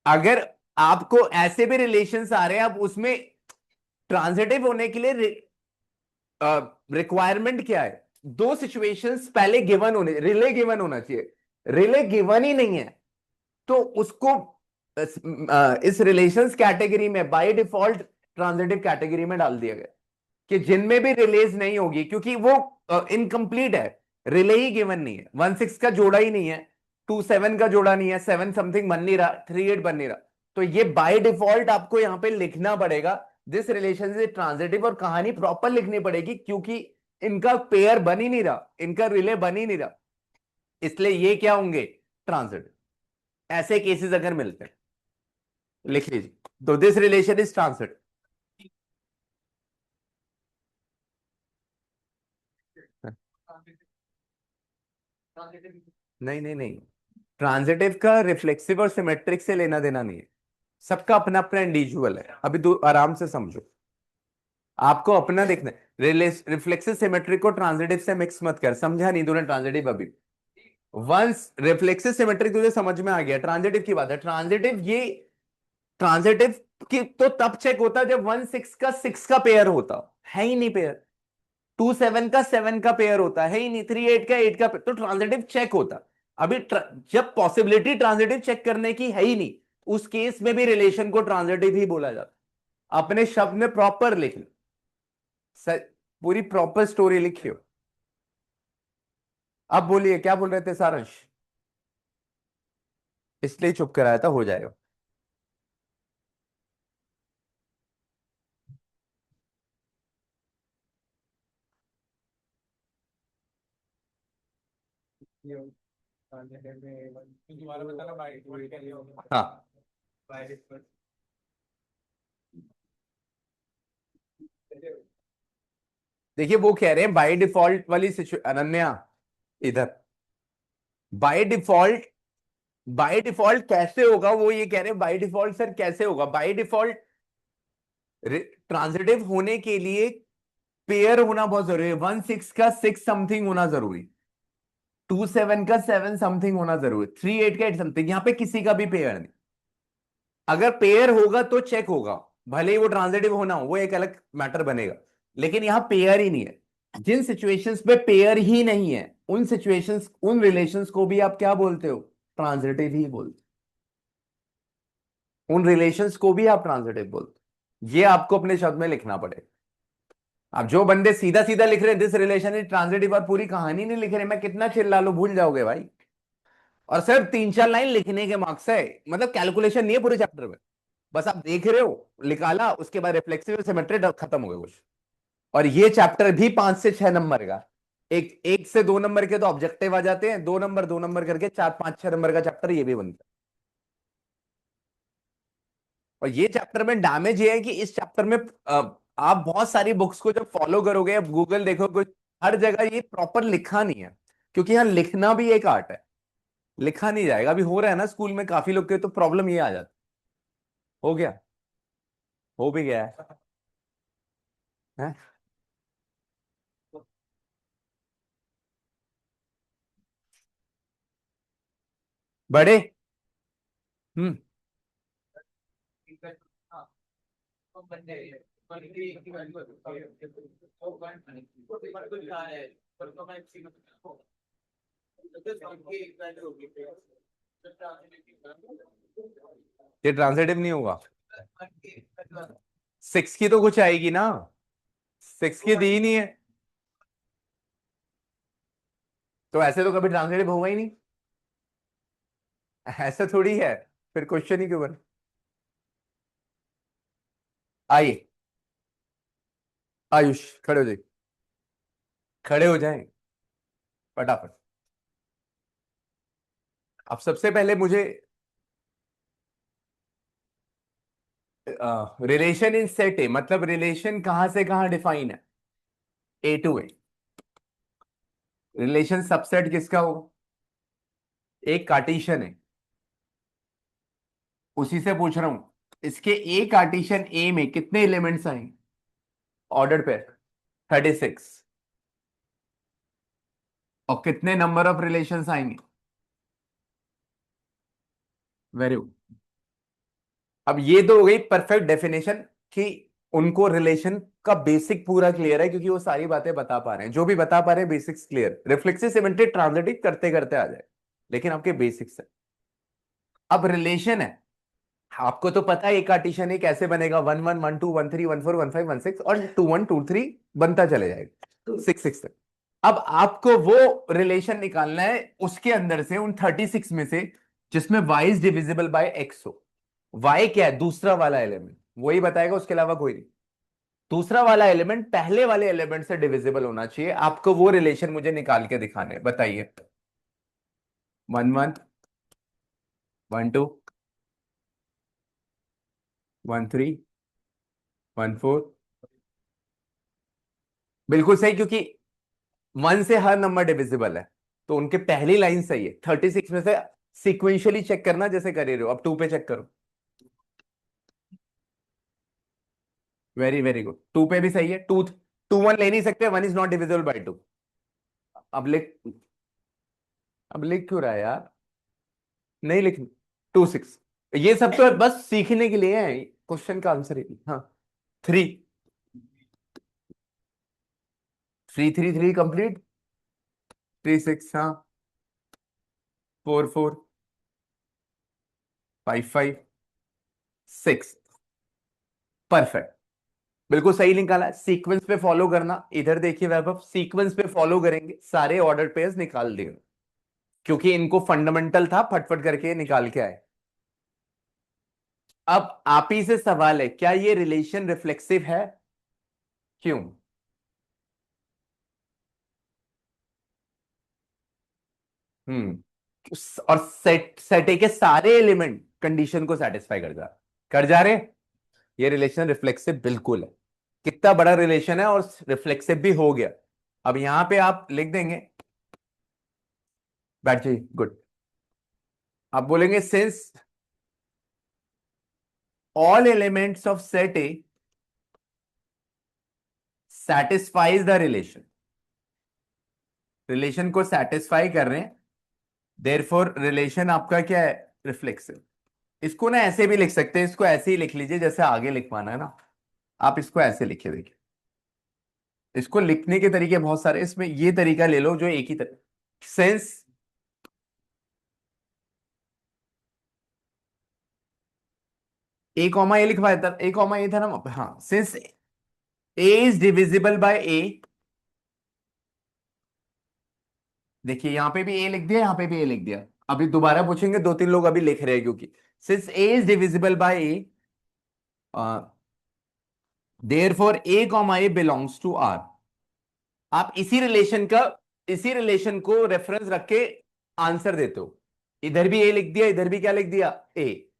अगर आपको ऐसे भी रिलेशंस आ रहे हैं, अब उसमें ट्रांजिटिव होने के लिए रिक्वायरमेंट क्या है? दो सिचुएशंस पहले गिवन होने, रिले गिवन होना चाहिए। रिले गिवन ही नहीं है, तो उसको इस रिलेशंस कैटेगरी में बाय डिफॉल्ट ट्रांजिटिव कैटेगरी में डाल दिया गया कि जिनमें भी रिलेज नहीं होगी, क्योंकि वो इनकम्प्लीट है। रिले ही गिवन नहीं है, 16 का जोड़ा ही नहीं है, 27 का जोड़ा नहीं है, 7 समथिंग बन नहीं रहा, 38 बन नहीं रहा। तो ये बाय डिफॉल्ट आपको यहां पे लिखना पड़ेगा दिस रिलेशन इज ट्रांजिटिव, और कहानी प्रॉपर लिखनी पड़ेगी क्योंकि इनका पेयर बन ही नहीं रहा, इनका रिले बन ही नहीं रहा। इसलिए ये क्या होंगे, ट्रांजिटिव। ऐसे केसेस अगर मिलते हैं लिख लीजिए, तो दिस रिलेशन इज ट्रांजिटिव। नहीं नहीं नहीं, ट्रांजिटिव का रिफ्लेक्सिव और सिमेट्रिक से लेना देना नहीं है, सबका अपना अपना इंडिविजुअल है। अभी दो आराम से समझो, आपको अपना देखना है। रिफ्लेक्सिव सिमेट्रिक को ट्रांजिटिव से मिक्स मत कर, समझा नहीं तूने ट्रांजिटिव अभी। वंस रिफ्लेक्सिव सिमेट्रिक तुझे समझ में आ गया, ट्रांजिटिव की बात है। ट्रांजिटिव ये ट्रांजिटिव की तो तब चेक होता है जब 1 6 का 6 का पेयर होता, है ही नहीं पेयर। 2 7 का 7 का पेयर होता है ही नहीं। 3 8 का 8 का तो ट्रांजिटिव चेक होता। अभी जब पॉसिबिलिटी ट्रांजिटिव चेक करने की है ही नहीं, उस केस में भी रिलेशन को ट्रांजिटिव ही बोला जाता। अपने शब्द में प्रॉपर लिख लो, पूरी प्रॉपर स्टोरी लिखियो। अब बोलिए क्या बोल रहे थे सारंश? इसलिए चुप कराया था, हो जाएगा। दोबारा बताना बाय डिफॉल्ट क्या होगा। हाँ बाय डिफॉल्ट देखिए, वो कह रहे हैं बाय डिफॉल्ट वाली अनन्या, इधर बाय डिफॉल्ट, बाय डिफॉल्ट कैसे होगा? वो ये कह रहे हैं बाय डिफॉल्ट सर कैसे होगा? बाय डिफॉल्ट ट्रांजिटिव होने के लिए पेयर होना बहुत जरूरी है। 1 6 का 6 समथिंग होना जरूरी, 2 7 का 7 समथिंग होना जरूरी, 3 8 का 8 समथिंग। यहां पे किसी का भी पेयर नहीं। अगर पेयर होगा तो चेक होगा, भले ही वो ट्रांजिटिव होना हो, वो एक अलग मैटर बनेगा। लेकिन यहां पेयर ही नहीं है। जिन सिचुएशंस पे पेयर ही नहीं है, उन सिचुएशंस, उन रिलेशंस को भी आप क्या बोलते हो? ट्रांजिटिव ही बोलते हो। उन रिलेशंस को भी आप ट्रांजिटिव बोलते हो। ये आपको अपने शब्द में लिखना पड़ेगा। अब जो बंदे सीधा सीधा लिख रहे हैं दिस रिलेशन इज ट्रांजिटिव और पूरी कहानी नहीं लिख रहे, मैं कितना चिल्ला लो, भूल जाओगे भाई। और सिर्फ 3 4 लाइन लिखने के मार्क्स है, मतलब कैलकुलेशन नहीं है पूरे चैप्टर में। बस आप देख रहे हो, निकाला, उसके बाद रिफ्लेक्सिव सिमेट्री, खत्म हो गया कुछ। और ये चैप्टर भी 5 से 6 नंबर का। एक 1 से 2 नंबर के तो ऑब्जेक्टिव आ जाते हैं, 2 नंबर 2 नंबर करके 4 5 6 नंबर का चैप्टर ये भी बनता है। और ये चैप्टर में डैमेज ये है कि इस चैप्टर में आप बहुत सारी बुक्स को जब फॉलो करोगे, अब गूगल देखोगे, हर जगह ये प्रॉपर लिखा नहीं है। क्योंकि यहाँ लिखना भी एक आर्ट है, लिखा नहीं जाएगा। अभी हो रहा है ना स्कूल में काफी लोग के, तो प्रॉब्लम ये आ जाती। हो गया, हो भी गया है? बड़े। हम्म। तो बंदे बंदे की वैल्यू तो वन पर कुछ आ है पर तो मैं किसी को तो सबकी एक वैल्यू होगी तो ये ट्रांसलेटिव नहीं होगा। 6 की तो कुछ आएगी ना, 6 की दी ही नहीं है, तो ऐसे तो कभी ट्रांसलेटिव होगा ही नहीं। ऐसा थोड़ी है, फिर क्वेश्चन ही क्यों बना? आइए, आयुष खड़े हो जाइए, खड़े हो जाएं फटाफट। अब सबसे पहले मुझे रिलेशन इन सेट है, मतलब रिलेशन कहां से कहां डिफाइन है? ए टू ए। रिलेशन सबसेट किसका होगा? एक कार्टेशियन है, उसी से पूछ रहा हूं। इसके ए कार्टेशियन ए में कितने एलिमेंट्स आएंगे? Order pair 36। और कितने नंबर ऑफ रिलेशंस आएंगे? Very good. अब ये तो हो गई परफेक्ट डेफिनेशन कि उनको रिलेशन का बेसिक पूरा क्लियर है, क्योंकि वो सारी बातें बता पा रहे हैं, जो भी बता पा रहे हैं basics clear. Reflexive symmetric transitive करते करते आ जाए, लेकिन आपके बेसिक्स है। अब रिलेशन है, आपको तो पता है एक कार्टेशियन है कैसे बनेगा, 1 1 1 2 1 3 1 4 1 5 1 6 और 2 1 2 3 बनता चले जाएगा 6 6 तक। अब आपको वो रिलेशन निकालना है उसके अंदर से, उन 36 में से, जिसमें y is divisible by x हो। y क्या है? दूसरा वाला एलिमेंट, वही बताएगा, उसके अलावा कोई नहीं। दूसरा वाला एलिमेंट पहले वाले एलिमेंट से डिविजिबल होना चाहिए। आपको वो रिलेशन मुझे निकाल के दिखाने हैं। बताइए। 1 1 1 2 1 3 1 4। बिल्कुल सही, क्योंकि 1 से हर नंबर डिविजिबल है। तो उनके पहली लाइन सही है। 36 में से सीक्वेंशियली चेक करना जैसे कर ही रहे हो, अब 2 पे चेक करो। वेरी वेरी गुड, 2 पे भी सही है। टू, 1 ले नहीं सकते, 1 इज नॉट डिविजिबल बाई 2। अब लिख, अब लिख क्यों रहा है यार, नहीं लिखनी। 2 6, ये सब तो बस सीखने के लिए है, क्वेश्चन का आंसर ही नहीं। हाँ 3, 3 3 3 कंप्लीट। 3 6, हाँ 4 4, 5 5, 6, परफेक्ट, बिल्कुल सही निकाला है। सीक्वेंस पे फॉलो करना, इधर देखिए वैभव, सीक्वेंस पे फॉलो करेंगे सारे ऑर्डर पेयर्स निकाल देंगे, क्योंकि इनको फंडामेंटल था, फटफट करके निकाल के आए। अब आप ही से सवाल है, क्या ये रिलेशन रिफ्लेक्सिव है? क्यों? हम्म, और सेट ए के सारे एलिमेंट कंडीशन को सेटिस्फाई कर जा रहे हैं। ये रिलेशन रिफ्लेक्सिव बिल्कुल है। कितना बड़ा रिलेशन है और रिफ्लेक्सिव भी हो गया। अब यहां पे आप लिख देंगे, बैठ जाइए, गुड। आप बोलेंगे since all elements of set A satisfies the relation, relation को सेटिस्फाई कर रहे हैं, देयरफॉर रिलेशन आपका क्या है, रिफ्लेक्सिव। इसको ना ऐसे भी लिख सकते हैं, इसको ऐसे ही लिख लीजिए जैसे आगे लिखवाना है ना। आप इसको ऐसे लिखिए, देखिए इसको लिखने के तरीके बहुत सारे, इसमें ये तरीका ले लो जो एक ही सिंस ए कॉमा ए लिखवाया था, ए कॉमा ए था ना, हाँ since A is divisible by A. देखिए यहां पे भी ए लिख दिया, यहां पे भी ए लिख दिया। अभी दोबारा पूछेंगे, 2 3 लोग अभी लिख रहे हैं, क्योंकि since A is divisible by A, therefore A comma A belongs to R. आप इसी रिलेशन को रेफरेंस रख के आंसर देते हो। इधर भी ए लिख दिया, इधर भी क्या लिख दिया, ए,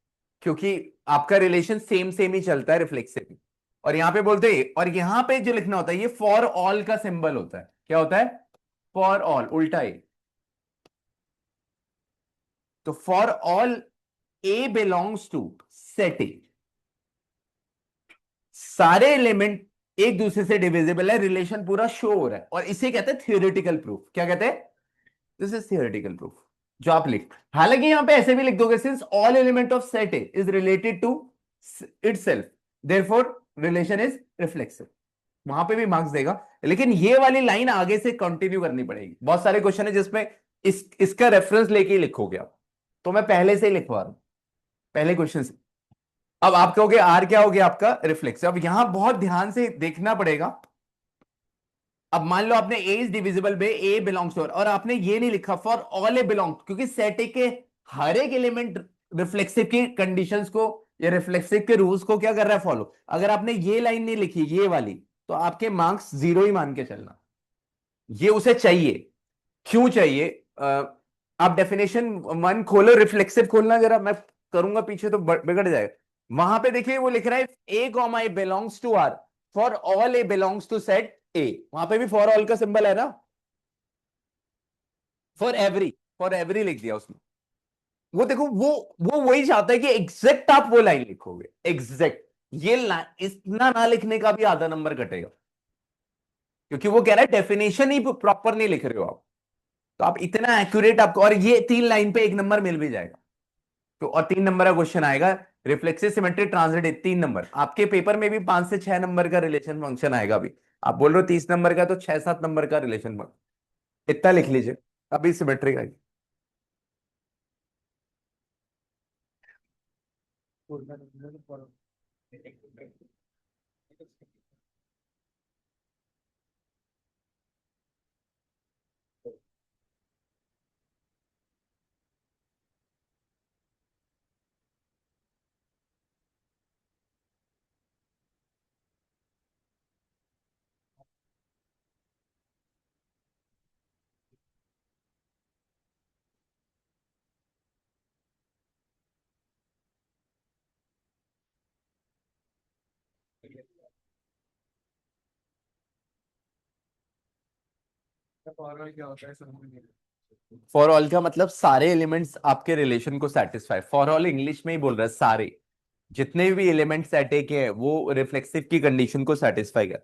क्योंकि आपका रिलेशन सेम सेम ही चलता है रिफ्लेक्सिव। और यहां पे बोलते हैं, और यहां पे जो लिखना होता है, ये फॉर ऑल का सिंबल होता है। क्या होता है? फॉर ऑल, उल्टा ए। तो for all A belongs to set A, सारे एलिमेंट एक दूसरे से डिविजिबल है, रिलेशन पूरा शो हो रहा है, और इसे कहते हैं थियोरेटिकल प्रूफ। क्या कहते हैं? दिस इज थियोरेटिकल प्रूफ, जो आप लिख, हालांकि यहां पे ऐसे भी लिख दोगे, since all element of set A is related to itself, therefore relation is reflexive. वहां पे भी मार्क्स देगा, लेकिन ये वाली लाइन आगे से कंटिन्यू करनी पड़ेगी। बहुत सारे क्वेश्चन है जिसमें इसका रेफरेंस लेके ही लिखोगे आप, तो मैं पहले से ही लिखवा रहा हूं, पहले क्वेश्चन से। अब आप कहोगे आर क्या हो गया आपका, रिफ्लेक्स। अब यहां बहुत ध्यान से देखना पड़ेगा। अब मान लो आपने A is divisible by A belongs to, और आपने ये नहीं लिखा फॉर ऑल ए बिलोंग, क्योंकि सेट ए के हर एक एलिमेंट रिफ्लेक्सिव की कंडीशंस को या रिफ्लेक्सिव के रूल्स को क्या कर रहा है, फॉलो। अगर आपने ये लाइन नहीं लिखी, ये वाली, तो आपके मार्क्स 0 ही मान के चलना। ये उसे चाहिए। क्यों चाहिए? आप डेफिनेशन 1 खोलो, रिफ्लेक्सिव खोलना जरा, मैं करूंगा पीछे तो बिगड़ जाएगा। वहां पे देखिए वो लिख रहा है A comma A belongs to R, for all A belongs to set A. वहां पे भी फॉर ऑल का सिंबल है ना, फॉर एवरी लिख दिया उसने। वो देखो, वो वही चाहता है कि एग्जैक्ट आप वो लाइन लिखोगे, एग्जैक्ट। ये इतना ना लिखने का भी आधा नंबर कटेगा, क्योंकि वो कह रहा है डेफिनेशन ही प्रॉपर नहीं लिख रहे हो आप। तो आप इतना एक्यूरेट आपको, और ये 3 लाइन पे 1 नंबर मिल भी जाएगा। तो और 3 नंबर का क्वेश्चन आएगा, रिफ्लेक्सिव सिमेट्रिक ट्रांजिट, 3 नंबर। आपके पेपर में भी 5 से 6 नंबर का रिलेशन फंक्शन आएगा अभी। आप बोल रहे हो 30 नंबर का, तो 6 7 नंबर का रिलेशन फंक्शन, इतना लिख लीजिए। अभी सिमेट्रिक आएगी। फॉर्मल क्या होता है समझ नहीं फॉर ऑल का मतलब सारे एलिमेंट्स आपके रिलेशन को सेटिस्फाई, फॉर ऑल इंग्लिश में ही बोल रहा है, सारे जितने भी एलिमेंट्स सेट के हैं वो रिफ्लेक्सिव की कंडीशन को सेटिस्फाई कर।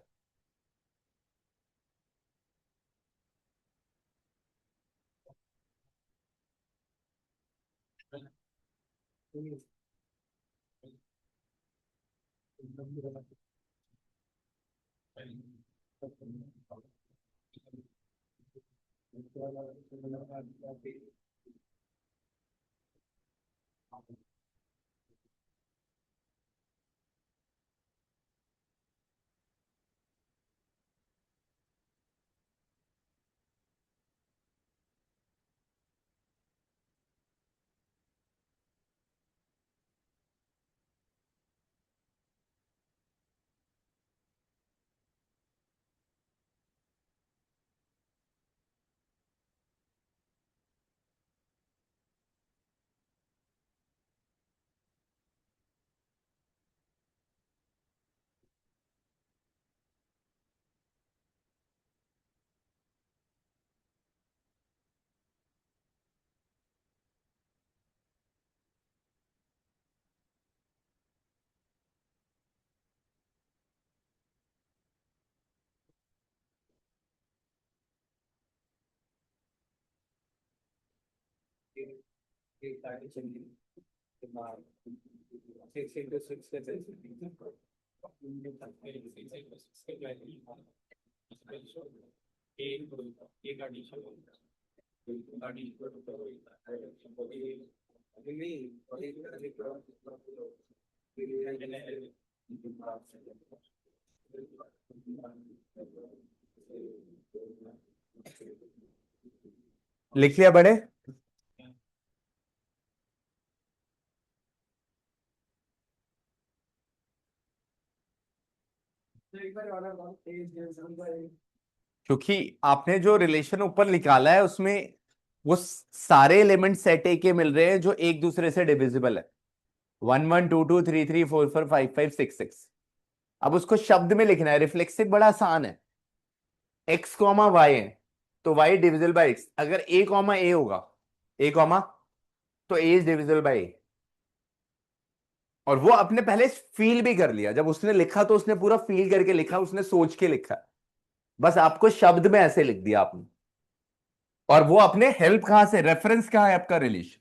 लिख लिया बड़े? क्योंकि आपने जो रिलेशन ऊपर निकाला है उसमें वो सारे एलिमेंट सेट ए के मिल रहे हैं जो एक दूसरे से डिविजिबल है। 1 1 2 2 3 3 4 4 5 5 6 6। अब उसको शब्द में लिखना है, रिफ्लेक्सिव बड़ा आसान है। एक्स कॉमा वाई है तो वाई डिविजिबल बाई एक्स, अगर ए कॉमा ए होगा, ए कॉमा, तो ए इज डिविजिबल बाई ए। और वो अपने पहले फील भी कर लिया, जब उसने लिखा तो उसने पूरा फील करके लिखा, उसने सोच के लिखा। बस आपको शब्द में ऐसे लिख दिया आपने। और वो अपने हेल्प कहां से, रेफरेंस कहां है आपका रिलेशन?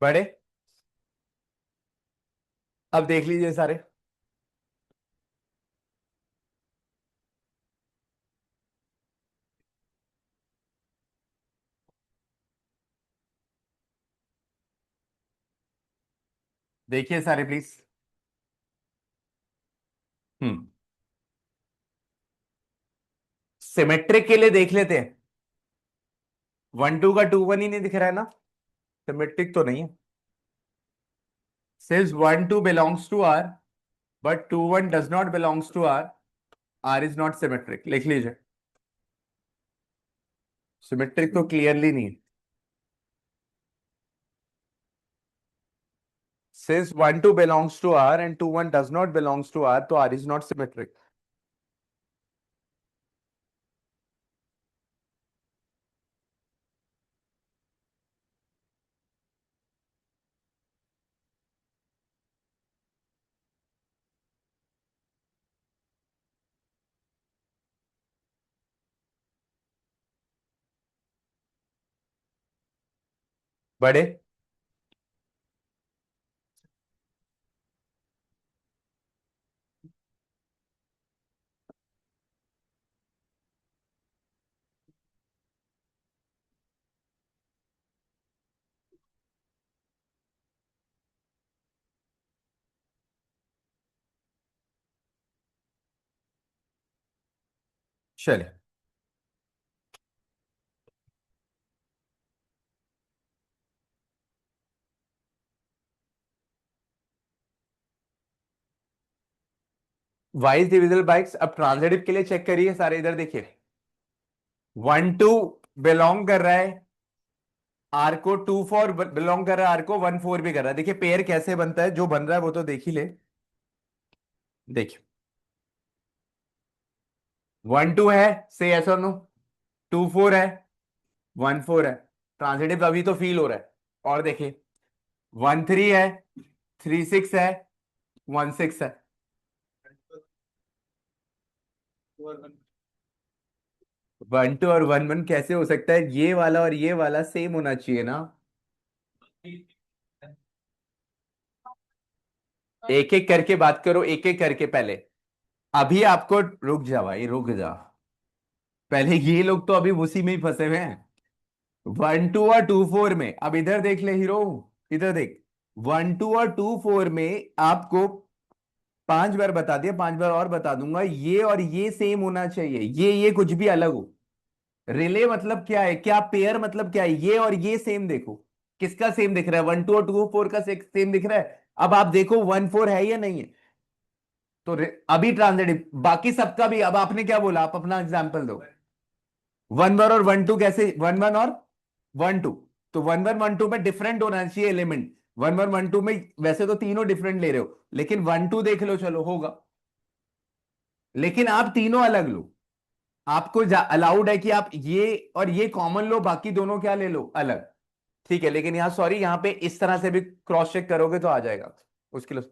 बड़े, अब देख लीजिए सारे। देखिए सारे प्लीज। हम्म। सिमेट्रिक के लिए देख लेते हैं। 1 2 का 2 1 ही नहीं दिख रहा है ना, सिमेट्रिक तो नहीं है। Since 1 2 belongs to R but 2 1 does not belongs to R, R is not symmetric, लिख लीजिए। सिमेट्रिक तो क्लियरली नहीं है। Since 1 2 belongs to R and 2 1 does not belongs to R, तो आर इज नॉट सिमेट्रिक। बड़े, चलिए, वाइज डिविजिबल बाइक्स। अब ट्रांजिटिव के लिए चेक करिए सारे, इधर देखिए। 1 2 बिलोंग कर रहा है आर को, 2 4 बिलोंग कर रहा है आर को, 1 4 भी कर रहा है। देखिए पेयर कैसे बनता है, जो बन रहा है वो तो देख ही ले। देखिए 1 2 है, से यस और नो। 2 4 है, 1 4 है। ट्रांजिटिव अभी तो फील हो रहा है। और देखिए 1 3 है, 3 6 है, 1 6 है। 1 2 और 1 1 कैसे हो सकता है? ये वाला और ये वाला सेम होना चाहिए ना। एक एक करके बात करो, एक एक करके पहले। अभी आपको, रुक जा भाई, रुक जा। पहले ये लोग तो अभी उसी में ही फंसे हुए हैं। 1 2 और 2 4 में, अब इधर देख ले हीरो, इधर देख। 1 2 और 2 4 में आपको 5 बार बता दिया, 5 बार और बता दूंगा, ये और ये सेम होना चाहिए, ये कुछ भी अलग हो। रिले मतलब क्या है, क्या पेयर मतलब क्या है, ये और ये सेम देखो। किसका सेम दिख रहा है? 1 2 और 2 4 का सेम दिख रहा है। अब आप देखो 1 4 है या नहीं है। तो अभी ट्रांजिटिव, बाकी सबका भी। अब आपने क्या बोला, आप अपना एग्जांपल दो। 1 1 और 1 2 कैसे, 1 1 और 1 2? तो 1 1 1 2 में डिफरेंट होना चाहिए एलिमेंट। 1 1 1 2 में वैसे तो तीनों डिफरेंट ले रहे हो, लेकिन 1 2 देख लो, चलो होगा। लेकिन आप तीनों अलग लो। आपको अलाउड है कि आप ये और ये कॉमन लो, बाकी दोनों क्या ले लो, अलग। ठीक है, लेकिन यहां सॉरी, यहां पे इस तरह से भी क्रॉस चेक करोगे तो आ जाएगा उसके लिए।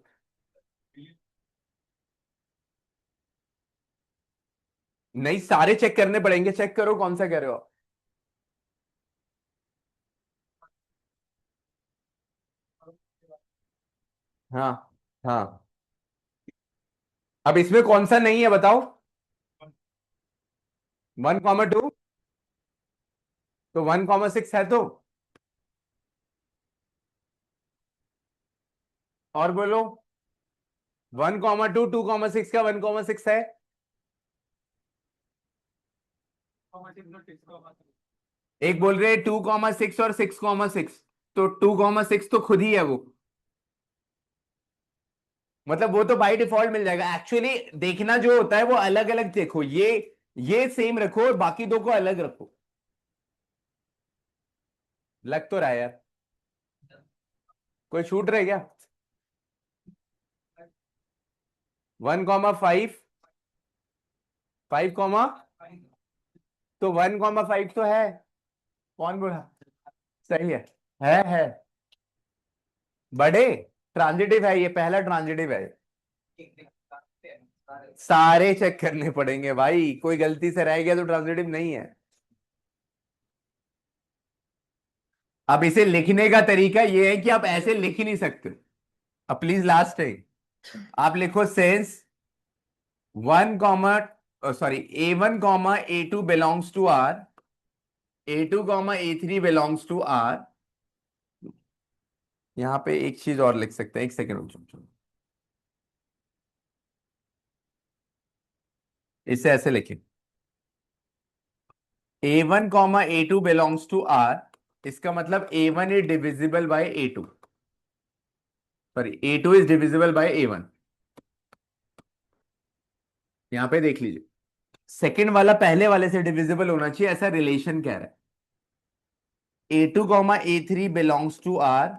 नहीं, सारे चेक करने पड़ेंगे, चेक करो कौन सा कह रहे हो आप। हाँ हाँ। अब इसमें कौन सा नहीं है बताओ। 1 2, तो 1 6 है तो। और बोलो। 1 2, 2 6 का 1 6 है। एक बोल रहे 2 6 और 6 6, तो 2 6 तो खुद ही है वो। मतलब वो तो बाय डिफॉल्ट मिल जाएगा। एक्चुअली देखना जो होता है वो अलग अलग देखो, ये सेम रखो और बाकी दो को अलग रखो। लग तो रहा है यार, कोई छूट रहा है क्या? 1 5, 5 तो 1 5 तो है। कौन बोला? सही है बड़े। ट्रांजिटिव है, ये पहला ट्रांजिटिव है। सारे चेक करने पड़ेंगे भाई, कोई गलती से रह गया तो ट्रांजिटिव नहीं है। अब इसे लिखने का तरीका ये है कि आप ऐसे लिख ही नहीं सकते। अब प्लीज लास्ट है, आप लिखो since 1 sorry A1 A2 belongs to R, A2 A3 belongs to R. यहां पे एक चीज और लिख सकते हैं, एक सेकेंड रुक जाओ। इसे ऐसे लिखे, A1 A2 belongs to are, इसका मतलब A1 is divisible by A2, sorry A2 is divisible bye A1। यहां पे देख लीजिए, सेकंड वाला पहले वाले से डिविजिबल होना चाहिए, ऐसा रिलेशन कह रहा है। A2 A3 belongs to R,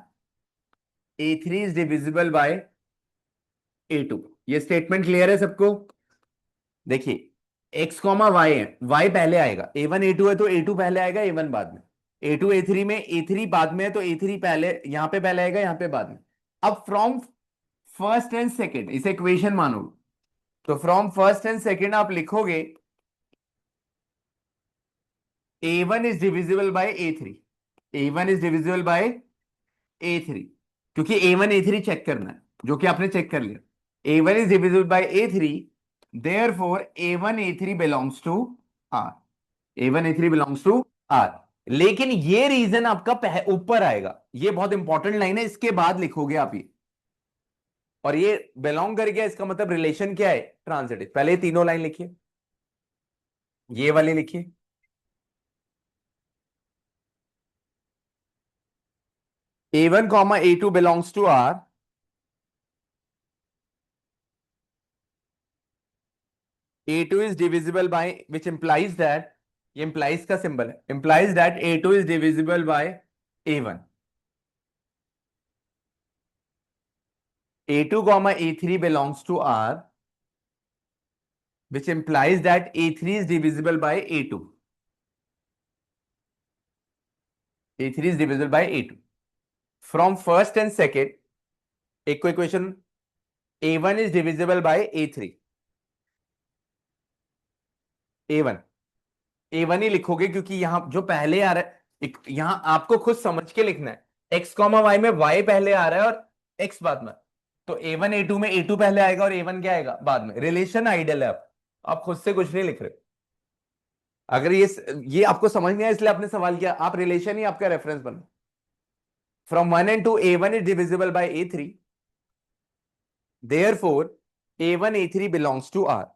A3 is divisible by A2। ये स्टेटमेंट क्लियर है सबको? देखिए X, Y है, Y पहले आएगा, A1 A2 है तो A2 पहले आएगा, A1 बाद में। A2 A3 में A3 बाद में है तो A3 पहले, यहां पे पहले आएगा, यहां पे बाद में। अब फ्रॉम फर्स्ट एंड सेकंड इसे इक्वेशन मानो, तो फ्रॉम फर्स्ट एंड सेकंड आप लिखोगे A1 is divisible by A3, A1 is divisible by A3, क्योंकि A1 A3 चेक करना है, जो कि आपने चेक कर लिया। A1 is divisible by A3, therefore A1 A3 belongs to R, A1 A3 belongs to R। लेकिन ये रीजन आपका ऊपर आएगा, ये बहुत इंपॉर्टेंट लाइन है, इसके बाद लिखोगे आप ये। और ये बिलोंग कर गया, इसका मतलब रिलेशन क्या है, ट्रांजिटिव। पहले ये तीनों लाइन लिखिए। ये वाली लिखिए, A1 comma A2 belongs to R. A2 is divisible by, which implies that, ये implies का symbol है, implies that A2 is divisible by A1. A2 comma A3 belongs to R, which implies that A3 is divisible by A2. A3 is divisible by A2. From first and second, एक को equation, A1 is divisible by A3. A1 A1 ही लिखोगे क्योंकि यहां जो पहले आ रहा है, यहां आपको खुद समझ के लिखना है, x कॉमा y में y पहले आ रहा है और x बाद में, तो A1 A2 में A2 पहले आएगा और A1 क्या आएगा बाद में। रिलेशन आइडियल है, आप खुद से कुछ नहीं लिख रहे। अगर ये आपको समझ नहीं आया इसलिए आपने सवाल किया, आप रिलेशन ही आपका रेफरेंस बन। From 1 and 2 A1 is divisible by A3, therefore A1 A3 belongs to R.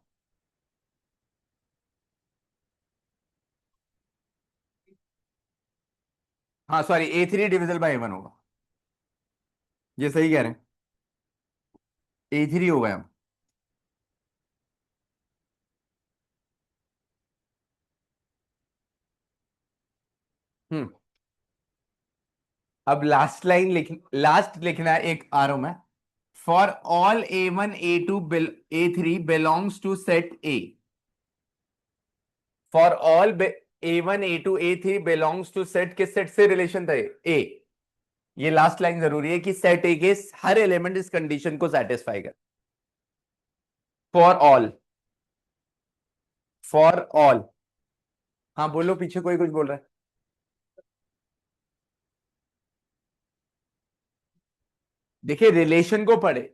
हाँ sorry, A3 divisible by A1 होगा, ये सही कह रहे हैं, A3 हो गया। हम्म, अब लास्ट लिखना है एक आरो में, for all A1 A2 A3 belongs to set A। For all A1 A2 A3 belongs to set, किस सेट से रिलेशन था A। ये लास्ट लाइन जरूरी है कि सेट A के हर एलिमेंट इस कंडीशन को सेटिस्फाई कर। फॉर ऑल, फॉर ऑल, हाँ बोलो, पीछे कोई कुछ बोल रहा है। देखिए रिलेशन को पढ़े,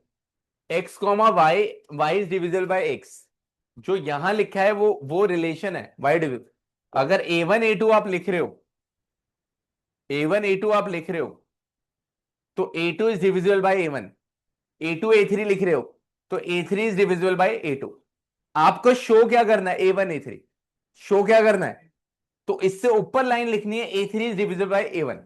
x comma Y, Y is divisible by x, जो यहां लिखा है वो रिलेशन है y डिविजिबल। अगर A1 A2 आप लिख रहे हो, A1 A2 आप लिख रहे हो तो A2 is divisible bye A1, A2 A3 लिख रहे हो तो A3 is divisible by A2। आपको शो क्या करना है, A1 A3 शो क्या करना है, तो इससे ऊपर लाइन लिखनी है A3 is divisible bye A1।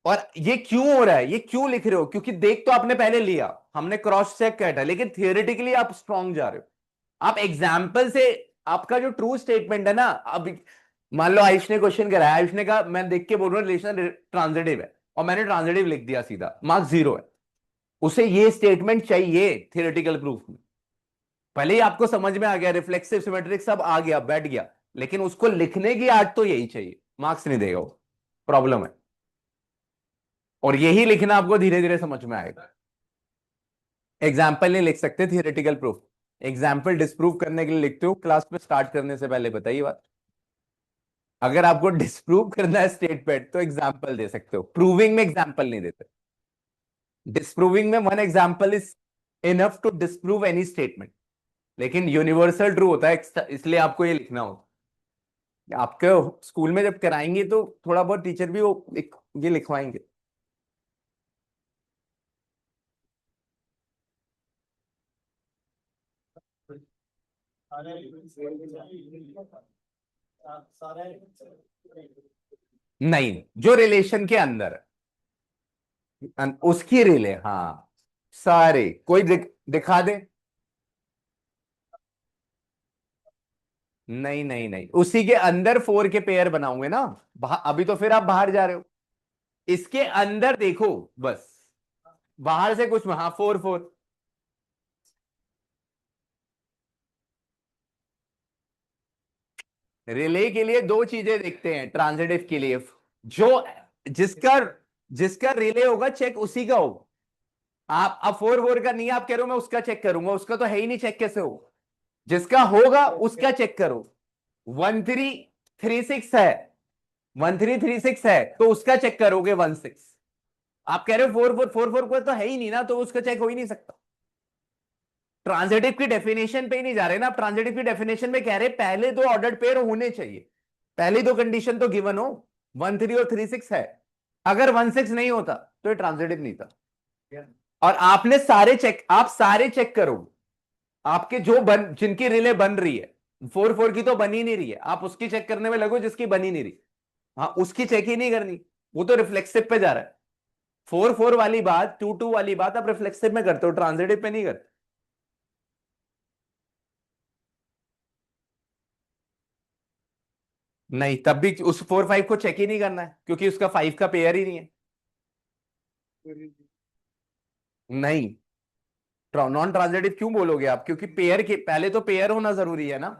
और ये क्यों हो रहा है, ये क्यों लिख रहे हो, क्योंकि देख तो आपने पहले लिया, हमने क्रॉस चेक किया था, लेकिन थियोरेटिकली आप स्ट्रॉन्ग जा रहे हो। आप एग्जाम्पल से, आपका जो ट्रू स्टेटमेंट है ना, अब मान लो आयुष ने क्वेश्चन कराया, आयुष ने कहा मैं देख के बोल रहा हूँ रिलेशन ट्रांजिटिव है, और मैंने ट्रांजिटिव लिख दिया सीधा, मार्क्स 0 है। उसे ये स्टेटमेंट चाहिए थियोरेटिकल प्रूफ में, पहले ही आपको समझ में आ गया, रिफ्लेक्सिव सिमेट्रिक सब आ गया, बैठ गया, लेकिन उसको लिखने की आर्ट तो यही चाहिए, मार्क्स नहीं देगा वो, प्रॉब्लम है। और यही लिखना आपको धीरे धीरे समझ में आएगा। एग्जाम्पल नहीं लिख सकते थियोरेटिकल प्रूफ, एग्जाम्पल डिस्प्रूव करने के लिए लिखते हो, क्लास में स्टार्ट करने से पहले बताइए बात। अगर आपको डिस्प्रूव करना है स्टेटमेंट तो एग्जाम्पल दे सकते हो, प्रूविंग में एग्जाम्पल नहीं देते। डिस्प्रूविंग में one example is enough to disprove any statement, लेकिन यूनिवर्सल ट्रू होता है, इसलिए आपको ये लिखना होगा। आपके स्कूल में जब कराएंगे तो थोड़ा बहुत टीचर भी वो ये लिखवाएंगे। नहीं, जो रिलेशन के अंदर है, उसकी रिले, हाँ सारे, कोई दिखा दे। नहीं नहीं नहीं, उसी के अंदर 4 के पेयर बनाऊंगे ना, अभी तो फिर आप बाहर जा रहे हो, इसके अंदर देखो बस, बाहर से कुछ, हाँ 4 4। रिले के लिए दो चीजें देखते हैं ट्रांजिटिव के लिए, जो जिसका जिसका रिले होगा चेक उसी का हो। आप अब 4 4 का नहीं आप कह रहे हो मैं उसका चेक करूंगा, उसका तो है ही नहीं, चेक कैसे हो, जिसका होगा उसका चेक करो। 1336 है, 1336 है तो उसका चेक करोगे 16। आप कह रहे हो 4 4 को तो है ही नहीं ना, तो उसका चेक हो ही नहीं सकता। ट्रांजिटिव की डेफिनेशन पे ही नहीं जा रहे ना, आप ट्रांजिटिव की डेफिनेशन में कह रहे पहले दो ऑर्डर्ड पेयर होने चाहिए, पहली दो कंडीशन तो गिवन हो, 13 और 36 है। अगर 16 नहीं होता तो ये ट्रांजिटिव नहीं था। और आपने सारे चेक, आप सारे चेक करो, आपके जो जिनकी रिले बन रही है, फोर फोर की तो बन ही नहीं रही है, आप उसकी चेक करने में लगो जिसकी बन ही नहीं रही। हाँ, उसकी चेक ही नहीं करनी, वो तो रिफ्लेक्सिव पे जा रहा है। फोर फोर वाली बात, टू टू वाली बात आप रिफ्लेक्सिव में करते हो, ट्रांजिटिव पे नहीं करते। नहीं, तब भी उस फोर फाइव को चेक ही नहीं करना है, क्योंकि उसका फाइव का पेयर ही नहीं है। नहीं, नॉन ट्रांजिटिव क्यों बोलोगे आप, क्योंकि पेयर के पहले तो पेयर होना जरूरी है ना।